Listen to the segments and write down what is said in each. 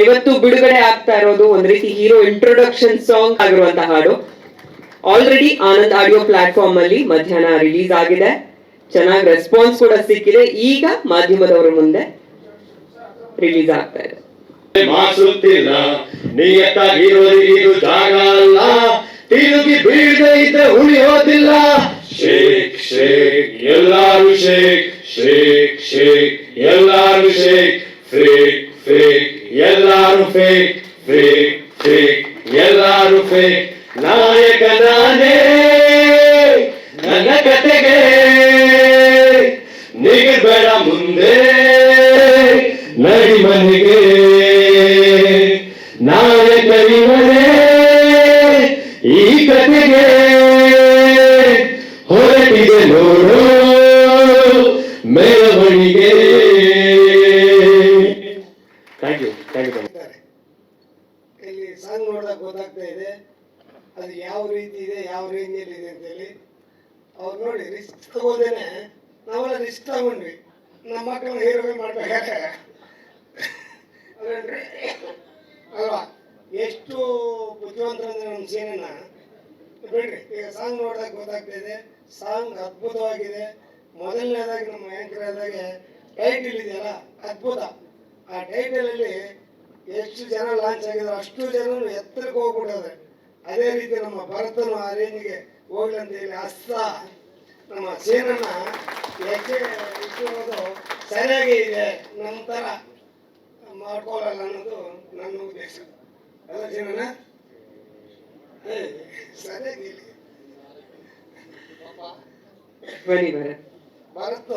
ಇವತ್ತು ಬಿಡುಗಡೆ ಆಗ್ತಾ ಇರೋದು ಒಂದ್ ರೀತಿ ಹೀರೋ ಇಂಟ್ರೊಡಕ್ಷನ್ ಸಾಂಗ್ ಆಗಿರುವಂತಹ ಹಾಡು. ಆಲ್ರೆಡಿ ಆನಂದ್ ಆಡಿಯೋ ಪ್ಲಾಟ್ಫಾರ್ಮ್ ಅಲ್ಲಿ ಮಧ್ಯಾಹ್ನ ರಿಲೀಸ್ ಆಗಿದೆ. ಚೆನ್ನಾಗಿ ರೆಸ್ಪಾನ್ಸ್ ಕೂಡ ಸಿಕ್ಕಿದೆ. ಈಗ ಮಾಧ್ಯಮದವರ ಮುಂದೆ ರಿಲೀಸ್ ಆಗ್ತಾ ಇದೆ. ಮಾಸುತ್ತಿಲ್ಲ ನಿಯತ್ತಾಗಿರೋರಿಗಿದು ಜಾಗ ಅಲ್ಲ, ತಿರುಗಿ ಬೀಳದೆ ಇದ್ದ ಉಳಿಯೋದಿಲ್ಲ. ಶೇಕ್ ಶೇಕ್ ಎಲ್ಲಾರು ಶೇಕ್ ಶೇಕ್ ಶೇಕ್ ಎಲ್ಲಾರು ಶೇಕ್. ಫೇಕ್ ಫೇಕ್ ಎಲ್ಲಾರು ಫೇಕ್ ಫೇಕ್ ಫೇಕ್ ಎಲ್ಲಾರು ಫೇಕ್. ನಾಯಕ ನಾನೇ ನನ್ನ ಕತೆಗೆ ನಿಗಬೇಡ ಮುಂದೆ ನಡಿ ಮನೆಗೆ. ನಾಯಕ ಇವನೇ ಈ ಕತೆಗೆ ಹೊರಟಿದೆ ನೋಡು ಮೆರವಣಿಗೆ. Thank you thank you. ಇಲ್ಲಿ ಸಾಂಗ್ ನೋಡಿದಾಗ ಗೊತ್ತಾಗ್ತಾ ಇದೆ ಅದು ಯಾವ ರೀತಿ ಇದೆ, ಯಾವ ರೇಂಜಲ್ಲಿ ಇದೆ ಅಂತೇಳಿ. ಅವ್ರು ನೋಡಿ ರಿಸ್ಕ್ ತಗೋದೇನೆ ನಾವೆಲ್ಲ ರಿಸ್ಕ್ ತಗೊಂಡ್ವಿ. ನಮ್ಮ ಮಕ್ಕಳನ್ನ ಹೀರೋಗೆ ಮಾಡ್ಬೇಕಾದ್ರೆ ಅಲ್ವಾ, ಎಷ್ಟು ಬುದ್ಧಿವಂತರಂದ್ರೆ ನಮ್ಮ ಸೀನನ್ನ ಬಿಡ್ರಿ. ಈಗ ಸಾಂಗ್ ನೋಡಿದಾಗ ಗೊತ್ತಾಗ್ತಾ ಇದೆ ಸಾಂಗ್ ಅದ್ಭುತವಾಗಿದೆ. ಮೊದಲನೇದಾಗಿ ನಮ್ಮ ಆ್ಯಂಕರ್ ಆದಾಗೆ ಟೈಟಲ್ ಇದೆಯಲ್ಲ ಅದ್ಭುತ. ಆ ಟೈಟಲಲ್ಲಿ ಎಷ್ಟು ಜನ ಲಾಂಚ್ ಆಗಿದ್ರು ಅಷ್ಟು ಜನ ಎತ್ತರಕ್ಕೆ ಹೋಗ್ಬಿಟ್ಟದೆ. ಅದೇ ರೀತಿ ನಮ್ಮ ಭರತನು ಆ ರೇಂಜ್ಗೆ ಹೋಗ್ಲಿ ಅಂತ ಹೇಳಿ ಹಸ್ತ ನಮ್ಮ ಸೇನನ್ನ ಹೆಜ್ಜೆ ಇಟ್ಟಿರೋದು ಸರಿಯಾಗಿ ಇದೆ, ನಮ್ಮ ಥರ ಮಾಡ್ಕೊಳ್ಳಲ್ಲ ಅನ್ನೋದು ನನ್ನ ಉದ್ದೇಶ. ಅಲ್ಲ ಸೇನನ ಸರಿಯಾಗಿ ಭರತ್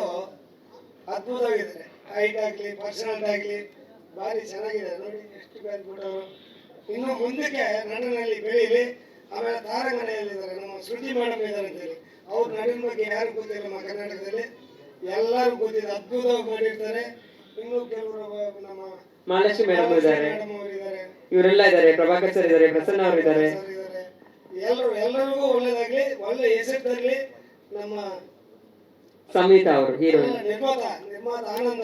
ಅದ್ಭುತವಾಗಿದ್ದಾರೆ. ಹೈಟ್ ಆಗಲಿ ಪರ್ಸನಾಲಿಟಿ ಆಗಲಿ ಭಾರಿ ಚೆನ್ನಾಗಿದೆ. ನೋಡಿ ಎಷ್ಟು ಬೇರೆ ಬಿಟ್ಟವರು. ಇನ್ನು ಮುಂದಕ್ಕೆ ನಟನಲ್ಲಿ ಬೆಳೀಲಿ. ಆಮೇಲೆ ತಾರಂಗನೆಯಲ್ಲಿದ್ದಾರೆ ನಮ್ಮ ಶ್ರುತಿ ಮೇಡಮ್ ಇದ್ದಾರೆ ಅಂತೇಳಿ. ಅವ್ರ ನಟನ ಬಗ್ಗೆ ಯಾರು ಗೊತ್ತಿಲ್ಲ ನಮ್ಮ ಕರ್ನಾಟಕದಲ್ಲಿ, ಎಲ್ಲರೂ ಗೊತ್ತಿದೆ. ಅದ್ಭುತವಾಗಿ ಮಾಡಿರ್ತಾರೆ. ಇನ್ನು ಕೆಲವರು ನಮ್ಮ ಮಹಾಲಕ್ಷ್ಮಿ ಮೇಡಮ್ ಇದ್ದಾರೆ, ಅವರಿದ್ದಾರೆ, ಇವರೆಲ್ಲ ಇದ್ದಾರೆ, ಪ್ರಭಾಕರ್ ಸರ್ ಇದ್ದಾರೆ, ಪ್ರಸನ್ನ ಅವರು ಇದ್ದಾರೆ. ಎಲ್ಲರಿಗೂ ಒಳ್ಳೇದಾಗ್ಲಿ, ಒಳ್ಳೆ ಹೆಸರು ತರಲಿ. ನಮ್ಮ ಸಂಹಿತಾ ಅವರು ಹೀರೋ, ನಿರ್ಮಾತ ಆನಂದ್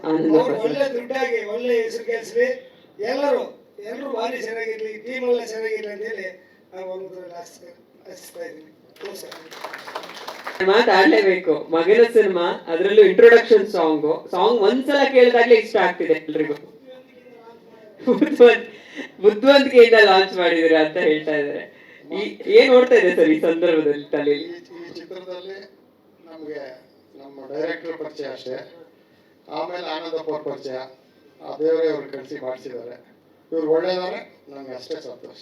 ಆನಂದ್ ಒಳ್ಳೆ ದುಡ್ಡಾಗಿ ಒಳ್ಳೆ ಹೆಸರು ಕೇಳಿಸ್ಲಿ. ಎಲ್ಲರೂ ಭಾರಿ ಚೆನ್ನಾಗಿರ್ಲಿ, ಟೀಮ್ ಎಲ್ಲ ಚೆನ್ನಾಗಿರ್ಲಿ ಅಂತೇಳಿ ಒಂದು ಹಚ್ತಾ ಇದ್ದೀನಿ. ಮಾತಾಡ್ಲೇಬೇಕು. ಮಗನ ಸಿನಿಮಾ, ಅದರಲ್ಲೂ ಇಂಟ್ರೊಡಕ್ಷನ್ ಸಾಂಗ್ ಒಂದ್ಸಲ ಕೇಳಿದಾಗ್ಲೇ ಇಷ್ಟ ಆಗ್ತಿದೆ ಎಲ್ರಿಗೂ. ಬುದ್ಧಿವಂತಿಕೆಯಿಂದ ಲಾಂಚ್ ಮಾಡಿದಿರ ಅಂತ ಹೇಳ್ತಾ ಇದಾರೆ. ಏನ್ ನೋಡ್ತಾ ಇದೆ ಸರ್ ಈ ಸಂದರ್ಭದಲ್ಲಿ ತಲೆಯಲ್ಲಿ? ಈ ಚಿತ್ರದಲ್ಲಿ ನಮಗೆ ನಮ್ಮ ಡೈರೆಕ್ಟರ್ ಪರಿಚಯ ಅಷ್ಟೇ, ಆಮೇಲೆ ಆನಂದಪ್ಪ ಅವ್ರ ಪರಿಚಯ, ಆ ದೇವರೇ ಅವ್ರು ಕಳಿಸಿ ಮಾಡಿಸಿದ್ದಾರೆ. ಇವ್ರು ಒಳ್ಳೆಯದಾರೆ, ನನಗೆ ಅಷ್ಟೇ ಸಂತೋಷ.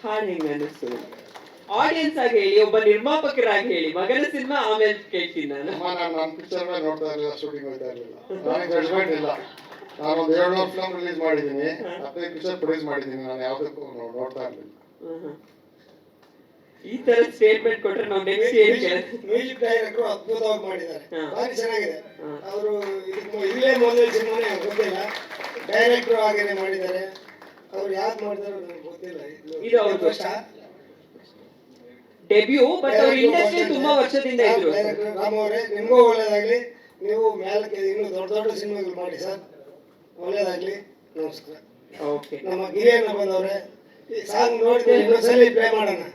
ಹಾಡು ಹೆಂಗ ಅನ್ನಿಸ್ತು? ಆಡಿಯನ್ಸ್ ಆಗಿ ಹೇಳಿ, ಒಬ್ಬ ನಿರ್ಮಾಪಕರಾಗಿ ಹೇಳಿ. ಮಗನ ಸಿನಿಮಾ ಆಮೇಲೆ ಕೇಳ್ತೀನಿ ನಾನು. ನನ್ನ ಪಿಕ್ಚರ್ ನೋಡ್ತಾ ಇರಲಿಲ್ಲ, ಶೂಟಿಂಗ್ ಹೋಗ್ತಾ ಇರಲಿಲ್ಲ, ನನಗೆ ಜಡ್ಜ್ಮೆಂಟ್ ಇಲ್ಲ. ನಾನೊಂದು 700 ಫಿಲಮ್ ರಿಲೀಸ್ ಮಾಡಿದ್ದೀನಿ, 15 ಪಿಕ್ಚರ್ ಪ್ರೊಡ್ಯೂಸ್ ಮಾಡಿದ್ದೀನಿ. ನಾನು ಯಾವುದಕ್ಕೂ ನೋಡ್ತಾ ಇರಲಿಲ್ಲ. ಈ ತರ ಸ್ಟೇಟ್ಮೆಂಟ್ ಕೊಟ್ರೆ ನಾವು ನೆಕ್ಸ್ಟ್ ಏನ್ ಮ್ಯೂಸಿಕ್ ಡೈರೆಕ್ಟರ್ ಅದ್ಭುತವಾಗಿ ಮಾಡಿದ್ದಾರೆ, ಭಾರಿ ಚೆನ್ನಾಗಿದೆ. ಅವರು ಇಲ್ಲೇ ಮೊದಲೇ ಸಿನಿಮಾನೇ ಗೊತ್ತಿಲ್ಲ, ಡೈರೆಕ್ಟರ್ ಆಗೇನೆ ಮಾಡಿದ್ದಾರೆ. ಅವ್ರು ಯಾಕೆ ಮಾಡಿದಾರೋ ನನಗೆ ಗೊತ್ತಿಲ್ಲ. ಇದು ಅವ್ರ ಕಷ್ಟ ಡೆಬ್ಯೂ, ಬಟ್ ಅವ್ರ ಇಂಡಸ್ಟ್ರಿ ತುಂಬಾ ವರ್ಷದಿಂದ ಇದ್ರು. ರಾಮ್ ಅವರೇ, ನಿಮಗೂ ಒಳ್ಳೇದಾಗ್ಲಿ. ನೀವು ಮೇಲಕ್ಕೆ ಇನ್ನು ದೊಡ್ಡ ದೊಡ್ಡ ಸಿನಿಮಾಗಳು ಮಾಡಿ ಸರ್, ಒಳ್ಳೇದಾಗ್ಲಿ. ನಮಸ್ಕಾರ. ಓಕೆ, ನಮ್ಮ ಗಿರಿಯಣ್ಣ ಬಂದವ್ರೆ, ಈ ಸಾಂಗ್ ನೋಡಿದ್ರೆ ಇನ್ನೊಂದ್ಸಲಿ ಪ್ಲೇ ಮಾಡೋಣ.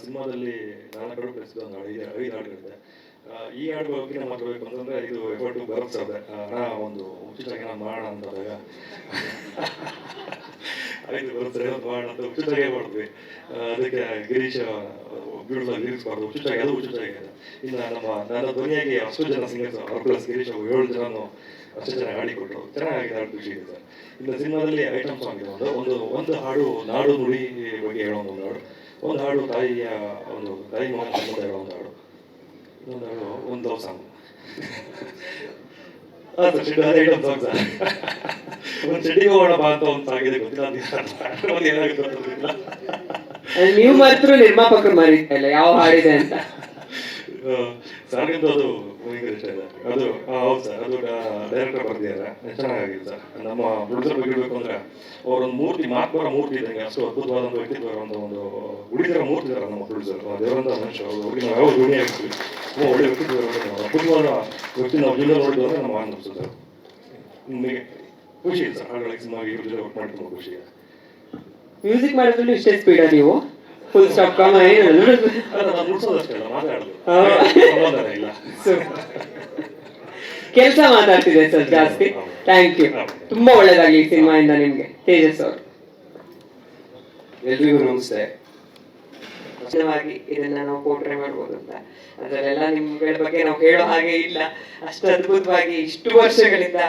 ಸಿನಿಮಾದಲ್ಲಿ 4 ಹಾಡು ಪ್ಲಸ್ ಒಂದು ಹಾಡು ಇದೆ, 5 ಹಾಡುಗಳಿದೆ. ಈ ಹಾಡು ಬಗ್ಗೆ ಮಾತಾಡಬೇಕು ಅಂತಂದ್ರೆ ಇದು ಎಫರ್ಟ್ ಬರುತ್ತೆ ಸರ್. ಒಂದು ಉಚಿತವಾಗಿ ನಾವು ಮಾಡೋಣ ಅಂತಂದಾಗ 5 ಬರುತ್ತೆ ಮಾಡೋಣ ಅಂತ ಉಚಿತವಾಗಿ ಮಾಡಿದ್ವಿ. ಅದಕ್ಕೆ ಗಿರೀಶ್ ಬ್ಯೂಟಿಫುಲ್ ಲಿರಿಕ್ಸ್ ಮಾಡಿದ್ರು, ಉಚಿತವಾಗಿ ಅದು ಉಚಿತವಾಗಿದೆ. ಇನ್ನು ನನ್ನ ಧ್ವನಿಯಾಗಿ ಅಷ್ಟು ಜನ ಸಿಂಗರ್ಸ್ ಅವ್ರ ಪ್ಲಸ್ ಗಿರೀಶ್ 7 ಜನನು ಅಷ್ಟು ಚೆನ್ನಾಗಿ ಹಾಡಿಕೊಟ್ರು. ಚೆನ್ನಾಗಿದೆ, ಹಾಡು ಖುಷಿ ಇದೆ ಸರ್. ಇನ್ನು ಸಿನಿಮಾದಲ್ಲಿ ಐಟಮ್ ಸಾಂಗ್ ಇದೆ. ಒಂದು ಹಾಡು ನಾಡು ನುಡಿ ಬಗ್ಗೆ ಹೇಳೋ ಒಂದು ಹಾಡು, ಒಂದು ಹಾಡು ತಾಯಿ ಮಗನ ಸಂಬಂಧ ಹೇಳೋ ಒಂದು ಹಾಡು, ಒಂದು ಹಾಡು ಒಂದು love song. Item song sir. ಒಂದು ಚೆಡಿಗೆ ಹೋಗೋಣಪ್ಪ ಅಂತ ಒಂದು ಸಾಂಗ್ ಇದೆ, ಗೊತ್ತಿಲ್ಲ ಅಂತ ಏನಾಗುತ್ತೆ ಗೊತ್ತಿಲ್ಲ. ನೀವು ಮಾತ್ರ ನಿರ್ಮಾಪಕರು ಮಾರಿದ್ದಲ್ಲ ಯಾವ ಹಾಡಿದೆ ಅಂತ. ಸಾಂಗಿಂದು ಅದು ಭಯಂಕರ ಇಷ್ಟ ಇದೆ ಅದು. ಹೌದು ಸರ್, ಅದು ಡೈರೆಕ್ಟರ್ ಬರ್ದಿದ್ದಾರೆ, ಚೆನ್ನಾಗಿದೆ ಸರ್. ನಮ್ಮ ಪ್ರೊಡ್ಯೂಸರ್ ಬಗ್ಗೆ ಹೇಳಬೇಕು ಅಂದರೆ ಅವರೊಂದು ಮೂರ್ತಿ, ಮಾತ್ಮರ ಮೂರ್ತಿ ಇದ್ದಂಗೆ, ಅಷ್ಟು ಅದ್ಭುತವಾದಂಥ ವ್ಯಕ್ತಿತ್ವ ಇರುವಂಥ ಒಂದು ಉಳಿದರ ಮೂರ್ತಿ ಇದ್ದಾರೆ ನಮ್ಮ ಪ್ರೊಡ್ಯೂಸರ್. ದೇವರಂಥ ಮನುಷ್ಯ ಅವ್ರಿಗೆ ನಾವು ಯಾವ ಋಣಿ ಆಗ್ತೀವಿ. ಒಳ್ಳೆ ವ್ಯಕ್ತಿತ್ವ ಇರೋದು, ಅದ್ಭುತವಾದ ವ್ಯಕ್ತಿ ನಾವು ಜೀವನ ನೋಡಿದ್ದು ಅಂದರೆ ನಮ್ಮ ಆನಂದ ಸರ್. ನಿಮಗೆ ಖುಷಿ ಇದೆ ಸರ್, ಹಾಡುಗಳಿಗೆ ಸಿನಿಮಾ ಇವ್ರ ಜೊತೆ ವರ್ಕ್ ಮಾಡಿ ತುಂಬ ಖುಷಿ ಇದೆ. ಮ್ಯೂಸಿಕ್ ಮಾಡೋದ್ರಲ್ಲಿ ಇಷ್ಟೇ ಸ್ಪೀಡ ನೀವು? ಫುಲ್ ಸ್ಟಾಪ್ ಕಾಮ ನಾನು ಮುಟ್ಸೋದಷ್ಟೇ ಅಲ್ಲ, ಮಾತಾಡೋದು ಸಂಬಂಧನೇ ಇಲ್ಲ. ಕೆಲಸ ಮಾತಾಡ್ತಿದೆ ಸರ್ ಜಾಸ್ತಿ. ಥ್ಯಾಂಕ್ ಯು, ತುಂಬಾ ಒಳ್ಳೇದಾಗ್ಲಿ ಈ ಸಿನಿಮಾಯಿಂದ ನಿಮ್ಗೆ. ತೇಜಸ್ ಅವರು. ಎಲ್ರಿಗೂ ನಮಸ್ತೆ. ಇದನ್ನ ನಾವು ಪೋರ್ಟ್ರೇ ಮಾಡ್ಬೋದು ಅಂತ, ಅದರಲ್ಲೆಲ್ಲ ನಿಮ್ಗಳ ಬಗ್ಗೆ ನಾವು ಹೇಳೋ ಹಾಗೆ ಇಲ್ಲ. ಅಷ್ಟು ಅದ್ಭುತವಾಗಿ ಇಷ್ಟು ವರ್ಷಗಳಿಂದ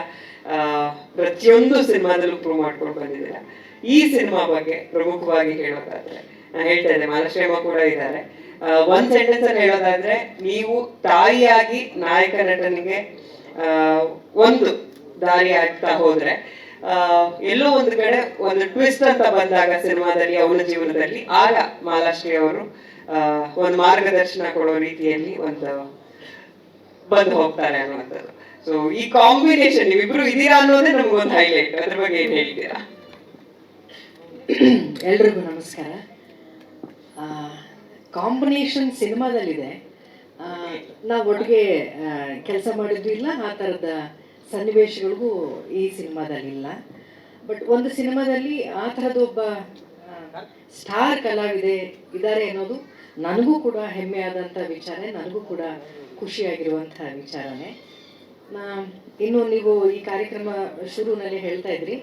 ಪ್ರತಿಯೊಂದು ಸಿನಿಮಾದಲ್ಲೂ ಪ್ರೂವ್ ಮಾಡ್ಕೊಂಡು ಬಂದಿದ್ದೀರಾ. ಈ ಸಿನಿಮಾ ಬಗ್ಗೆ ಪ್ರಮುಖವಾಗಿ ಹೇಳೋದಾದ್ರೆ, ನಾನು ಹೇಳ್ತಾ ಇದ್ದೆ ಮಾಲಶ್ರೀಮ ಕೂಡ ಇದ್ದಾರೆ. ಒಂದ್ ಸೆಂಟೆನ್ಸ್ ಅಲ್ಲಿ ಹೇಳೋದಾದ್ರೆ, ನೀವು ತಾಯಿಯಾಗಿ ನಾಯಕ ನಟನಿಗೆ ಒಂದು ದಾರಿ ಆಗ್ತಾ ಹೋದ್ರೆ, ಎಲ್ಲೋ ಒಂದು ಕಡೆ ಒಂದು ಟ್ವಿಸ್ಟ್ ಅಂತ ಬಂದಾಗ ಸಿನಿಮಾದಲ್ಲಿ, ಅವನ ಜೀವನದಲ್ಲಿ, ಆಗ ಮಾಲಾಶ್ರೀ ಅವರು ಒಂದು ಮಾರ್ಗದರ್ಶನ ಕೊಡೋ ರೀತಿಯಲ್ಲಿ ಒಂದು ಬಂದು ಹೋಗ್ತಾರೆ ಅನ್ನುವಂಥದ್ದು. ಸೊ ಈ ಕಾಂಬಿನೇಷನ್ ನೀವಿಬ್ರು ಇದೀರಾ ಅನ್ನೋದೇ ನಮ್ಗೊಂದು ಹೈಲೈಟ್. ಅದ್ರ ಬಗ್ಗೆ ಏನ್ ಹೇಳ್ತೀರಾ? ಎಲ್ರಿಗೂ ನಮಸ್ಕಾರ. ಕಾಂಬಿನೇಷನ್ ಸಿನಿಮಾದಲ್ಲಿದೆ. ನಾವು ಒಟ್ಟಿಗೆ ಕೆಲಸ ಮಾಡಿದ್ದು ಇಲ್ಲ, ಆ ಥರದ ಸನ್ನಿವೇಶಗಳಿಗೂ ಈ ಸಿನಿಮಾದಲ್ಲಿಲ್ಲ. ಬಟ್ ಒಂದು ಸಿನಿಮಾದಲ್ಲಿ ಆ ಥರದ ಒಬ್ಬ ಸ್ಟಾರ್ ಕಲಾವಿದೆ ಇದ್ದಾರೆ ಅನ್ನೋದು ನನಗೂ ಕೂಡ ಹೆಮ್ಮೆಯಾದಂಥ ವಿಚಾರ, ನನಗೂ ಕೂಡ ಖುಷಿಯಾಗಿರುವಂಥ ವಿಚಾರನೇ. ಇನ್ನು ನೀವು ಈ ಕಾರ್ಯಕ್ರಮ ಶುರುವಿನಲ್ಲಿ ಹೇಳ್ತಾ ಇದ್ರಿ,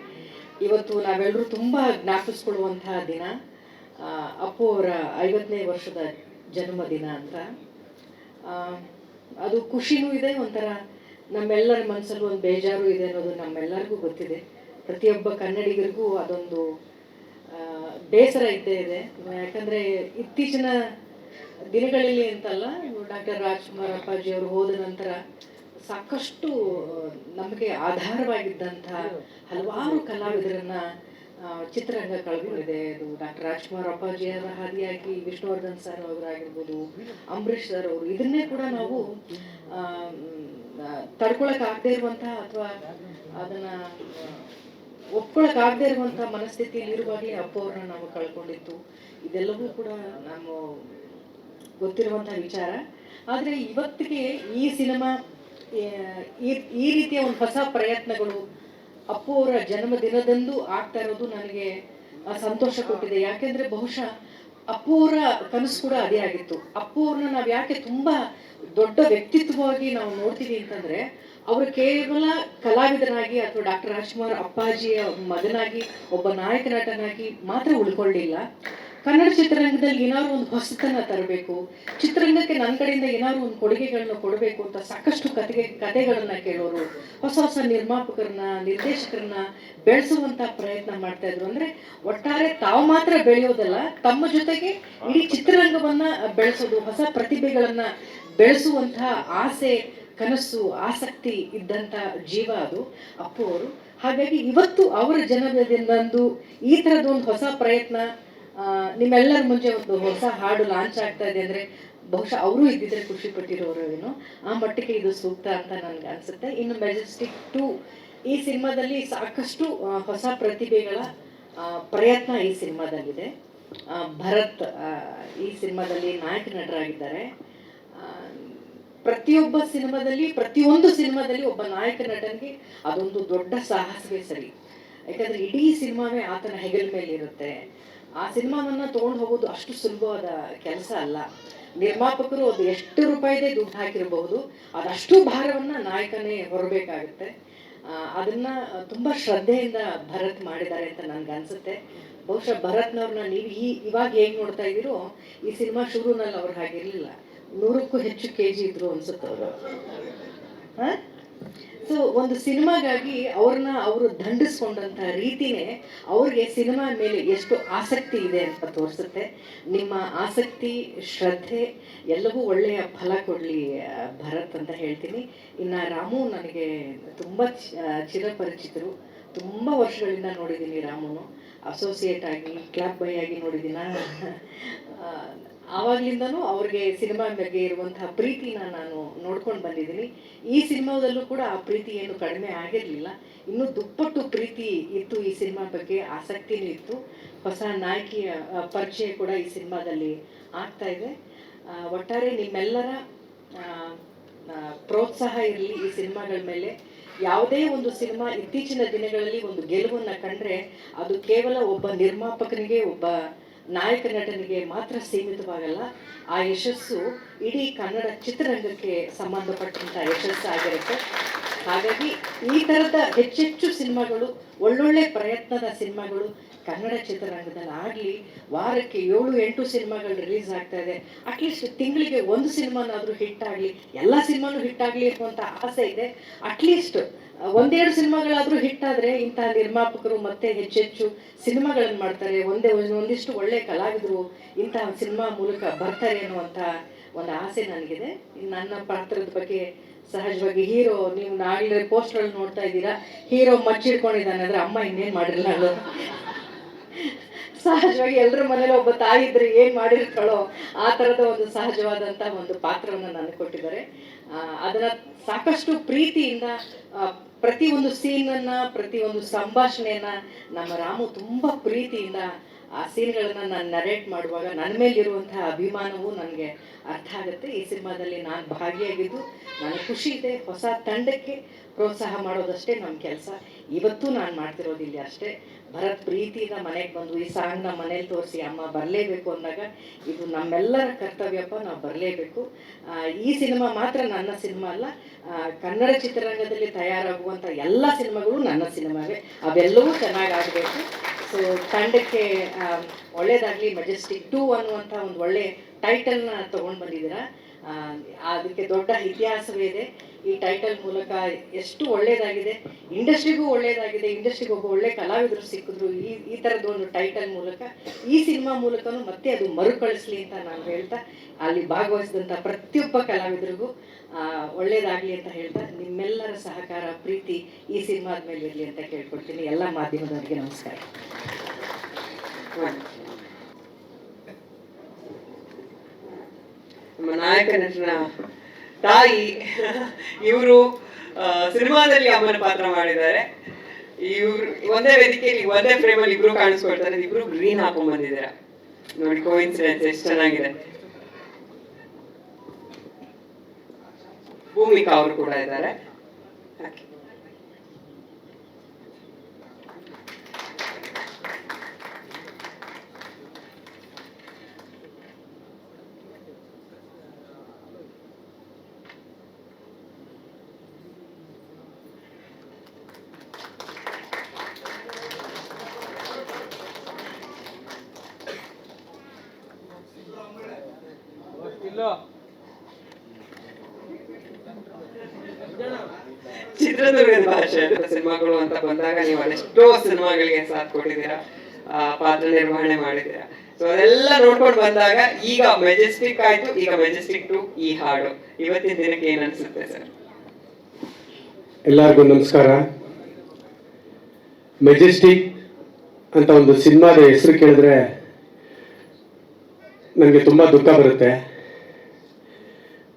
ಇವತ್ತು ನಾವೆಲ್ಲರೂ ತುಂಬ ಜ್ಞಾಪಿಸ್ಕೊಳ್ಳುವಂತಹ ದಿನ ಅಪ್ಪು ಅವರ 50ನೇ ವರ್ಷದ ಜನ್ಮದಿನ ಅಂತ. ಅದು ಖುಷಿನೂ ಇದೆ, ಒಂಥರ ನಮ್ಮೆಲ್ಲರ ಮನಸ್ಸಲ್ಲೂ ಒಂದು ಬೇಜಾರು ಇದೆ ಅನ್ನೋದು ನಮ್ಮೆಲ್ಲರಿಗೂ ಗೊತ್ತಿದೆ. ಪ್ರತಿಯೊಬ್ಬ ಕನ್ನಡಿಗರಿಗೂ ಅದೊಂದು ಬೇಸರ ಇದ್ದೇ ಇದೆ. ಯಾಕಂದರೆ ಇತ್ತೀಚಿನ ದಿನಗಳಲ್ಲಿ ಅಂತಲ್ಲ, ಡಾಕ್ಟರ್ ರಾಜ್ಕುಮಾರ್ ಅಪ್ಪಾಜಿ ಅವರು ಹೋದ ನಂತರ ಸಾಕಷ್ಟು ನಮಗೆ ಆಧಾರವಾಗಿದ್ದಂಥ ಹಲವಾರು ಕಲಾವಿದರನ್ನ ಚಿತ್ರರಂಗ ಕಳ್ಕೊಂಡಿದೆ. ಅದು ಡಾಕ್ಟರ್ ರಾಜ್ಕುಮಾರ್ ಅಪ್ಪಾಜಿಯವರ ಹಾದಿಯಾಗಿ ವಿಷ್ಣುವರ್ಧನ್ ಸರ್ ಅವರಾಗಿರ್ಬೋದು, ಅಂಬರೀಷ್ ಸರ್ ಅವರು, ಇದನ್ನೇ ಕೂಡ ನಾವು ತಡ್ಕೊಳಕ್ಕಾಗದೇ ಇರುವಂತಹ ಅಥವಾ ಅದನ್ನ ಒಪ್ಕೊಳಕ್ಕಾಗದೇ ಇರುವಂಥ ಮನಸ್ಥಿತಿಯಲ್ಲಿ ಇರುವಾಗಲೇ ಅಪ್ಪು ಅವ್ರನ್ನ ನಾವು ಕಳ್ಕೊಂಡಿತ್ತು. ಇದೆಲ್ಲವೂ ಕೂಡ ನಮ್ಮ ಗೊತ್ತಿರುವಂಥ ವಿಚಾರ. ಆದರೆ ಇವತ್ತಿಗೆ ಈ ಸಿನಿಮಾ ಈ ರೀತಿಯ ಒಂದು ಹೊಸ ಪ್ರಯತ್ನಗಳು ಅಪ್ಪು ಅವರ ಜನ್ಮದಿನದಂದು ಆಗ್ತಾ ಇರೋದು ನನಗೆ ಸಂತೋಷ ಕೊಟ್ಟಿದೆ. ಯಾಕೆಂದರೆ ಬಹುಶಃ ಅಪ್ಪು ಅವರ ಕನಸು ಕೂಡ ಅದೇ ಆಗಿತ್ತು. ಅಪ್ಪು ಅವ್ರನ್ನ ನಾವು ಯಾಕೆ ತುಂಬ ದೊಡ್ಡ ವ್ಯಕ್ತಿತ್ವವಾಗಿ ನಾವು ನೋಡ್ತೀವಿ ಅಂತಂದರೆ, ಅವರು ಕೇವಲ ಕಲಾವಿದನಾಗಿ ಅಥವಾ ಡಾಕ್ಟರ್ ರಾಜ್ಕುಮಾರ್ ಅಪ್ಪಾಜಿಯ ಮಗನಾಗಿ ಒಬ್ಬ ನಾಯಕ ನಟನಾಗಿ ಮಾತ್ರ ಉಳ್ಕೊಳ್ಳಿಲ್ಲ. ಕನ್ನಡ ಚಿತ್ರರಂಗದಲ್ಲಿ ಏನಾದ್ರು ಒಂದು ಹೊಸತನ ತರಬೇಕು, ಚಿತ್ರರಂಗಕ್ಕೆ ನನ್ನ ಕಡೆಯಿಂದ ಏನಾದ್ರು ಒಂದು ಕೊಡುಗೆಗಳನ್ನ ಕೊಡಬೇಕು ಅಂತ ಸಾಕಷ್ಟು ಕಥೆಗಳನ್ನ ಕೇಳೋರು, ಹೊಸ ಹೊಸ ನಿರ್ಮಾಪಕರನ್ನ, ನಿರ್ದೇಶಕರನ್ನ ಬೆಳೆಸುವಂತ ಪ್ರಯತ್ನ ಮಾಡ್ತಾ ಇದ್ರು. ಅಂದ್ರೆ ಒಟ್ಟಾರೆ ತಾವು ಮಾತ್ರ ಬೆಳೆಯೋದಲ್ಲ, ತಮ್ಮ ಜೊತೆಗೆ ಇಡೀ ಚಿತ್ರರಂಗವನ್ನ ಬೆಳೆಸೋದು, ಹೊಸ ಪ್ರತಿಭೆಗಳನ್ನ ಬೆಳೆಸುವಂತಹ ಆಸೆ, ಕನಸು, ಆಸಕ್ತಿ ಇದ್ದಂಥ ಜೀವ ಅದು ಅಪ್ಪು ಅವರು. ಹಾಗಾಗಿ ಇವತ್ತು ಅವರ ಜನ್ಮದಿನದಂದು ಈ ಥರದ ಒಂದು ಹೊಸ ಪ್ರಯತ್ನ, ನಿಮ್ಮೆಲ್ಲರ ಮುಂಚೆ ಒಂದು ಹೊಸ ಹಾಡು ಲಾಂಚ್ ಆಗ್ತಾ ಇದೆ ಅಂದರೆ ಬಹುಶಃ ಅವರು ಇದ್ದಿದ್ರೆ ಖುಷಿ ಪಟ್ಟಿರೋರು ಏನೋ, ಆ ಮಟ್ಟಿಗೆ ಇದು ಸೂಕ್ತ ಅಂತ ನನಗೆ ಅನಿಸುತ್ತೆ. ಇನ್ನು ಮೆಜೆಸ್ಟಿಕ್ 2 ಈ ಸಿನಿಮಾದಲ್ಲಿ ಸಾಕಷ್ಟು ಹೊಸ ಪ್ರತಿಭೆಗಳ ಪ್ರಯತ್ನ ಈ ಸಿನಿಮಾದಲ್ಲಿದೆ. ಭರತ್ ಈ ಸಿನಿಮಾದಲ್ಲಿ ನಾಯಕ ನಟರಾಗಿದ್ದಾರೆ. ಪ್ರತಿಯೊಬ್ಬ ಸಿನಿಮಾದಲ್ಲಿ, ಪ್ರತಿಯೊಂದು ಸಿನಿಮಾದಲ್ಲಿ ಒಬ್ಬ ನಾಯಕ ನಟನಿಗೆ ಅದೊಂದು ದೊಡ್ಡ ಸಾಹಸವೇ ಸರಿ. ಯಾಕಂದರೆ ಇಡೀ ಸಿನಿಮಾವೇ ಆತನ ಹೆಗಲ ಮೇಲೆ ಇರುತ್ತೆ. ಆ ಸಿನಿಮಾವನ್ನು ತೊಗೊಂಡು ಹೋಗೋದು ಅಷ್ಟು ಸುಲಭವಾದ ಕೆಲಸ ಅಲ್ಲ. ನಿರ್ಮಾಪಕರು ಅದು ಎಷ್ಟು ರೂಪಾಯಿದೇ ದುಡ್ಡು ಹಾಕಿರಬಹುದು, ಅದಷ್ಟು ಭಾರವನ್ನು ನಾಯಕನೇ ಹೊರಬೇಕಾಗುತ್ತೆ. ಅದನ್ನು ತುಂಬ ಶ್ರದ್ಧೆಯಿಂದ ಭರತ್ ಮಾಡಿದ್ದಾರೆ ಅಂತ ನನಗೆ ಅನಿಸುತ್ತೆ. ಬಹುಶಃ ಭರತ್ನವ್ರನ್ನ ನೀವು ಇವಾಗ ಹೇಗೆ ನೋಡ್ತಾ ಇದ್ದೀರೋ, ಈ ಸಿನಿಮಾ ಶುರುನಲ್ಲಿ ಅವ್ರು ಹಾಗಿರಲಿಲ್ಲ. 100ಕ್ಕೂ ಹೆಚ್ಚು kg ಇದ್ರು ಅನ್ಸುತ್ತೆ ಅವರು. ಸೊ ಒಂದು ಸಿನಿಮಾಗಾಗಿ ಅವರು ದಂಡಿಸ್ಕೊಂಡಂಥ ರೀತಿನೇ ಅವ್ರಿಗೆ ಸಿನಿಮಾ ಮೇಲೆ ಎಷ್ಟು ಆಸಕ್ತಿ ಇದೆ ಅಂತ ತೋರಿಸುತ್ತೆ. ನಿಮ್ಮ ಆಸಕ್ತಿ, ಶ್ರದ್ಧೆ ಎಲ್ಲವೂ ಒಳ್ಳೆಯ ಫಲ ಕೊಡಲಿ ಭರತ್ ಅಂತ ಹೇಳ್ತೀನಿ. ಇನ್ನು ರಾಮು ನನಗೆ ತುಂಬ ಚಿರಪರಿಚಿತರು, ತುಂಬ ವರ್ಷಗಳಿಂದ ನೋಡಿದ್ದೀನಿ ರಾಮುನು. ಅಸೋಸಿಯೇಟ್ ಆಗಿ, ಕ್ಲಬ್ ಬಾಯ್ ಆಗಿ ನೋಡಿದ್ದೀನ. ಆವಾಗಲಿಂದನೂ ಅವ್ರಿಗೆ ಸಿನಿಮಾ ಬಗ್ಗೆ ಇರುವಂತಹ ಪ್ರೀತಿನ ನಾನು ನೋಡ್ಕೊಂಡು ಬಂದಿದ್ದೀನಿ. ಈ ಸಿನಿಮಾದಲ್ಲೂ ಕೂಡ ಆ ಪ್ರೀತಿ ಏನು ಕಡಿಮೆ ಆಗಿರಲಿಲ್ಲ, ಇನ್ನೂ ದುಪ್ಪಟ್ಟು ಪ್ರೀತಿ ಇತ್ತು. ಈ ಸಿನಿಮಾ ಬಗ್ಗೆ ಆಸಕ್ತಿನೂ ಇತ್ತು. ಹೊಸ ನಾಯಕಿಯ ಪರಿಚಯ ಕೂಡ ಈ ಸಿನಿಮಾದಲ್ಲಿ ಆಗ್ತಾ ಇದೆ. ಒಟ್ಟಾರೆ ನಿಮ್ಮೆಲ್ಲರ ಪ್ರೋತ್ಸಾಹ ಇರಲಿ ಈ ಸಿನಿಮಾಗಳ ಮೇಲೆ. ಯಾವುದೇ ಒಂದು ಸಿನಿಮಾ ಇತ್ತೀಚಿನ ದಿನಗಳಲ್ಲಿ ಒಂದು ಗೆಲುವನ್ನು ಕಂಡ್ರೆ ಅದು ಕೇವಲ ಒಬ್ಬ ನಿರ್ಮಾಪಕನಿಗೆ, ಒಬ್ಬ ನಾಯಕ ನಟನಿಗೆ ಮಾತ್ರ ಸೀಮಿತವಾಗಲ್ಲ. ಆ ಯಶಸ್ಸು ಇಡೀ ಕನ್ನಡ ಚಿತ್ರರಂಗಕ್ಕೆ ಸಂಬಂಧಪಟ್ಟಂಥ ಯಶಸ್ಸಾಗಿರುತ್ತೆ. ಹಾಗಾಗಿ ಈ ಥರದ ಹೆಚ್ಚೆಚ್ಚು ಸಿನಿಮಾಗಳು, ಒಳ್ಳೊಳ್ಳೆ ಪ್ರಯತ್ನದ ಸಿನಿಮಾಗಳು ಕನ್ನಡ ಚಿತ್ರರಂಗದಲ್ಲಿ ಆಗಲಿ. ವಾರಕ್ಕೆ 7-8 ಸಿನಿಮಾಗಳು ರಿಲೀಸ್ ಆಗ್ತಾ ಇದೆ. ಅಟ್ಲೀಸ್ಟ್ ತಿಂಗಳಿಗೆ ಒಂದು ಸಿನಿಮಾನಾದರೂ ಹಿಟ್ ಆಗಲಿ, ಎಲ್ಲ ಸಿನಿಮಾನು ಹಿಟ್ ಆಗಲಿ ಅನ್ನುವಂಥ ಆಸೆ ಇದೆ. ಅಟ್ಲೀಸ್ಟ್ 1-2 ಸಿನಿಮಾಗಳಾದರೂ ಹಿಟ್ ಆದರೆ ಇಂಥ ನಿರ್ಮಾಪಕರು ಮತ್ತೆ ಹೆಚ್ಚೆಚ್ಚು ಸಿನಿಮಾಗಳನ್ನು ಮಾಡ್ತಾರೆ, ಒಂದಿಷ್ಟು ಒಳ್ಳೆ ಕಲಾವಿದರು ಇಂತಹ ಸಿನಿಮಾ ಮೂಲಕ ಬರ್ತಾರೆ ಅನ್ನುವಂಥ ಒಂದು ಆಸೆ ನನಗಿದೆ. ನನ್ನ ಪಾತ್ರದ ಬಗ್ಗೆ ಸಹಜವಾಗಿ ಹೀರೋ, ನೀವು ನಾಳೆ ಪೋಸ್ಟರಲ್ಲಿ ನೋಡ್ತಾ ಇದ್ದೀರಾ, ಹೀರೋ ಮಚ್ಚಿಡ್ಕೊಂಡಿದ್ದಾನೆ ಅಂದರೆ ಅಮ್ಮ ಇನ್ನೇನು ಮಾಡಿರಲ್ಲ ಅಲ್ಲ. ಸಹಜವಾಗಿ ಎಲ್ಲರ ಮನೇಲಿ ಒಬ್ಬ ತಾಯಿ ಇದ್ರೆ ಏನು ಮಾಡಿರ್ತಾಳೋ ಆ ಥರದ ಒಂದು ಸಹಜವಾದಂಥ ಒಂದು ಪಾತ್ರವನ್ನು ನನಗೆ ಕೊಟ್ಟಿದ್ದಾರೆ. ಅದನ್ನು ಸಾಕಷ್ಟು ಪ್ರೀತಿಯಿಂದ ಪ್ರತಿಯೊಂದು ಸೀನನ್ನು, ಪ್ರತಿಯೊಂದು ಸಂಭಾಷಣೆಯನ್ನು ನಮ್ಮ ರಾಮು ತುಂಬ ಪ್ರೀತಿಯಿಂದ ಆ ಸೀನ್ಗಳನ್ನು ನಾನು ನರೇಟ್ ಮಾಡುವಾಗ ನನ್ನ ಮೇಲಿರುವಂತಹ ಅಭಿಮಾನವು ನನಗೆ ಅರ್ಥ ಆಗುತ್ತೆ. ಈ ಸಿನಿಮಾದಲ್ಲಿ ನಾನು ಭಾಗಿಯಾಗಿದ್ದು ನನಗೆ ಖುಷಿ ಇದೆ. ಹೊಸ ತಂಡಕ್ಕೆ ಪ್ರೋತ್ಸಾಹ ಮಾಡೋದಷ್ಟೇ ನಮ್ಮ ಕೆಲಸ. ಇವತ್ತು ನಾನು ಮಾಡ್ತಿರೋದಿಲ್ಲ ಅಷ್ಟೇ. ಭರತ್ ಪ್ರೀತಿಯಿಂದ ಮನೆಗೆ ಬಂದು ಈ ಸಾಂಗ್ನ ಮನೇಲಿ ತೋರಿಸಿ ಅಮ್ಮ ಬರಲೇಬೇಕು ಅಂದಾಗ ಇದು ನಮ್ಮೆಲ್ಲರ ಕರ್ತವ್ಯಪ್ಪ, ನಾವು ಬರಲೇಬೇಕು. ಈ ಸಿನಿಮಾ ಮಾತ್ರ ನನ್ನ ಸಿನಿಮಾ ಅಲ್ಲ, ಕನ್ನಡ ಚಿತ್ರರಂಗದಲ್ಲಿ ತಯಾರಾಗುವಂಥ ಎಲ್ಲ ಸಿನಿಮಾಗಳು ನನ್ನ ಸಿನಿಮಾವೇ. ಅವೆಲ್ಲವೂ ಚೆನ್ನಾಗಾಗಬೇಕು. ಸೊ ತಂಡಕ್ಕೆ ಒಳ್ಳೇದಾಗಲಿ. ಮೆಜೆಸ್ಟಿಕ್ 2 ಅನ್ನುವಂಥ ಒಂದು ಒಳ್ಳೆ ಟೈಟಲ್ನ ತೊಗೊಂಡು ಬಂದಿದ್ದೀರಾ. ಅದಕ್ಕೆ ದೊಡ್ಡ ಇತಿಹಾಸವೇ ಇದೆ. ಈ ಟೈಟಲ್ ಮೂಲಕ ಎಷ್ಟು ಒಳ್ಳೆಯದಾಗಿದೆ, ಇಂಡಸ್ಟ್ರಿಗೂ ಒಳ್ಳೆಯದಾಗಿದೆ. ಇಂಡಸ್ಟ್ರಿಗೆ ಒಬ್ಬ ಒಳ್ಳೆ ಕಲಾವಿದರು ಸಿಕ್ಕಿದ್ರು ಈ ಥರದ್ದು ಒಂದು ಟೈಟಲ್ ಮೂಲಕ. ಈ ಸಿನಿಮಾ ಮೂಲಕನೂ ಮತ್ತೆ ಅದು ಮರುಕಳಿಸ್ಲಿ ಅಂತ ನಾನು ಹೇಳ್ತಾ, ಅಲ್ಲಿ ಭಾಗವಹಿಸಿದಂಥ ಪ್ರತಿಯೊಬ್ಬ ಕಲಾವಿದರಿಗೂ ಒಳ್ಳೆಯದಾಗಲಿ ಅಂತ ಹೇಳ್ತಾ, ನಿಮ್ಮೆಲ್ಲರ ಸಹಕಾರ ಪ್ರೀತಿ ಈ ಸಿನಿಮಾದ ಮೇಲೆ ಇರಲಿ ಅಂತ ಕೇಳ್ಕೊಳ್ತೀನಿ. ಎಲ್ಲ ಮಾಧ್ಯಮದವರಿಗೆ ನಮಸ್ಕಾರ. ನಮ್ಮ ನಾಯಕ ನಟನ ತಾಯಿ ಇವರು ಸಿನಿಮಾದಲ್ಲಿ ಅಮ್ಮನ ಪಾತ್ರ ಮಾಡಿದ್ದಾರೆ. ಇವ್ರು ಒಂದೇ ವೇದಿಕೆಯಲ್ಲಿ ಒಂದೇ ಫ್ರೇಮಲ್ಲಿ ಇಬ್ರು ಕಾಣಿಸ್ಕೊಳ್ತಾರೆ. ಇಬ್ರು ಗ್ರೀನ್ ಹಾಕೊಂಡ್ ಬಂದಿದ್ದಾರೆ ನೋಡಿ, ಕೋಇನ್ಸಿಡೆನ್ಸ್ ಎಷ್ಟು ಚೆನ್ನಾಗಿದೆ. ಭೂಮಿಕಾ ಅವರು ಕೂಡ ಇದ್ದಾರೆ. ಚಿತ್ರದುರ್ಗದ ಭಾಷೆ ಸಿನಿಮಾಗಳು ಅಂತ ಬಂದಾಗ ನೀವು ಅದೆಷ್ಟೋ ಸಿನಿಮಾಗಳಿಗೆ ಸಾಥ್ ಕೊಟ್ಟಿದ್ದೀರಾ, ಪಾತ್ರ ನಿರ್ವಹಣೆ ಮಾಡಿದ್ದೀರಾ. ಸೊ ಅದೆಲ್ಲ ನೋಡ್ಕೊಂಡು ಬಂದಾಗ ಈಗ ಮೆಜೆಸ್ಟಿಕ್ ಆಯ್ತು, ಈಗ ಮೆಜೆಸ್ಟಿಕ್ 2 ಈ ಹಾಡು ಇವತ್ತಿನ ದಿನಕ್ಕೆ ಏನ್ ಅನ್ಸುತ್ತೆ ಸರ್? ಎಲ್ಲರಿಗೂ ನಮಸ್ಕಾರ. ಮೆಜೆಸ್ಟಿಕ್ ಅಂತ ಒಂದು ಸಿನಿಮಾದ ಹೆಸರು ಕೇಳಿದ್ರೆ ನನಗೆ ತುಂಬ ದುಃಖ ಬರುತ್ತೆ.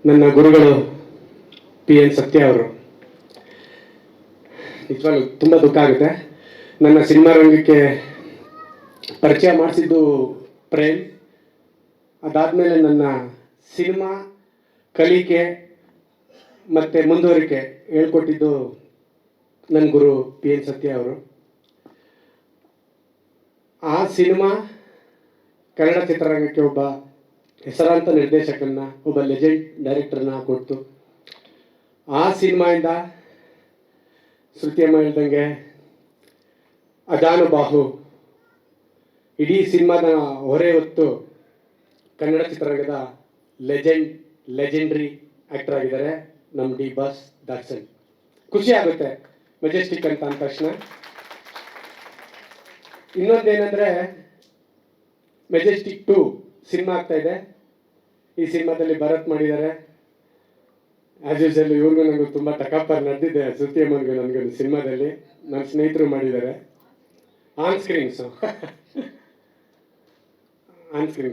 ನನ್ನ ಗುರುಗಳು PN ಸತ್ಯ ಅವರು, ನಿಜವಾಗ್ಲೂ ತುಂಬ ದುಃಖ ಆಗುತ್ತೆ. ನನ್ನ ಸಿನಿಮಾ ರಂಗಕ್ಕೆ ಪರಿಚಯ ಮಾಡಿಸಿದ್ದು ಪ್ರೇಮ್. ಅದಾದಮೇಲೆ ನನ್ನ ಸಿನಿಮಾ ಕಲಿಕೆ ಮತ್ತು ಮುಂದುವರಿಕೆ ಹೇಳ್ಕೊಟ್ಟಿದ್ದು ನನ್ನ ಗುರು PN ಸತ್ಯ ಅವರು. ಆ ಸಿನಿಮಾ ಕನ್ನಡ ಚಿತ್ರರಂಗಕ್ಕೆ ಒಬ್ಬ ಹೆಸರಾಂತ ನಿರ್ದೇಶಕನ್ನ, ಒಬ್ಬ ಲೆಜೆಂಡ್ ಡೈರೆಕ್ಟರ್ನ ಕೊಡ್ತು. ಆ ಸಿನಿಮಾಯಿಂದ ಶ್ರುತಿಯಮ್ಮ ಹೇಳ್ದಂಗೆ ಅಜಾನುಬಾಹು ಇಡೀ ಸಿನಿಮಾದ ಹೊರೆ ಹೊತ್ತು ಕನ್ನಡ ಚಿತ್ರರಂಗದ ಲೆಜೆಂಡ್ರಿ ಆ್ಯಕ್ಟರ್ ಆಗಿದ್ದಾರೆ ನಮ್ಮ ಡಿ ಬಾಸ್ ದರ್ಶನ್. ಖುಷಿ ಆಗುತ್ತೆ ಮೆಜೆಸ್ಟಿಕ್ ಅಂತ ಅಂದ ತಕ್ಷಣ. ಇನ್ನೊಂದೇನೆಂದರೆ ಮೆಜೆಸ್ಟಿಕ್ 2 ಸಿನಿಮಾ ಆಗ್ತಾ ಇದೆ. ಈ ಸಿನಿಮಾದಲ್ಲಿ ಭರತ್ ಮಾಡಿದ್ದಾರೆ. ಆಸ್ ಯೂಶಲ್ ಇವ್ರಿಗೂ ನನಗೂ ತುಂಬ ಟಕಪ್ಪರ್ ನಡೆದಿದೆ. ಶ್ರುತಿಯಮ್ಮನಿಗೂ ನನಗೂ ಸಿನಿಮಾದಲ್ಲಿ ನನ್ನ ಸ್ನೇಹಿತರು ಮಾಡಿದ್ದಾರೆ. ಆನ್ ಸ್ಕ್ರೀನ್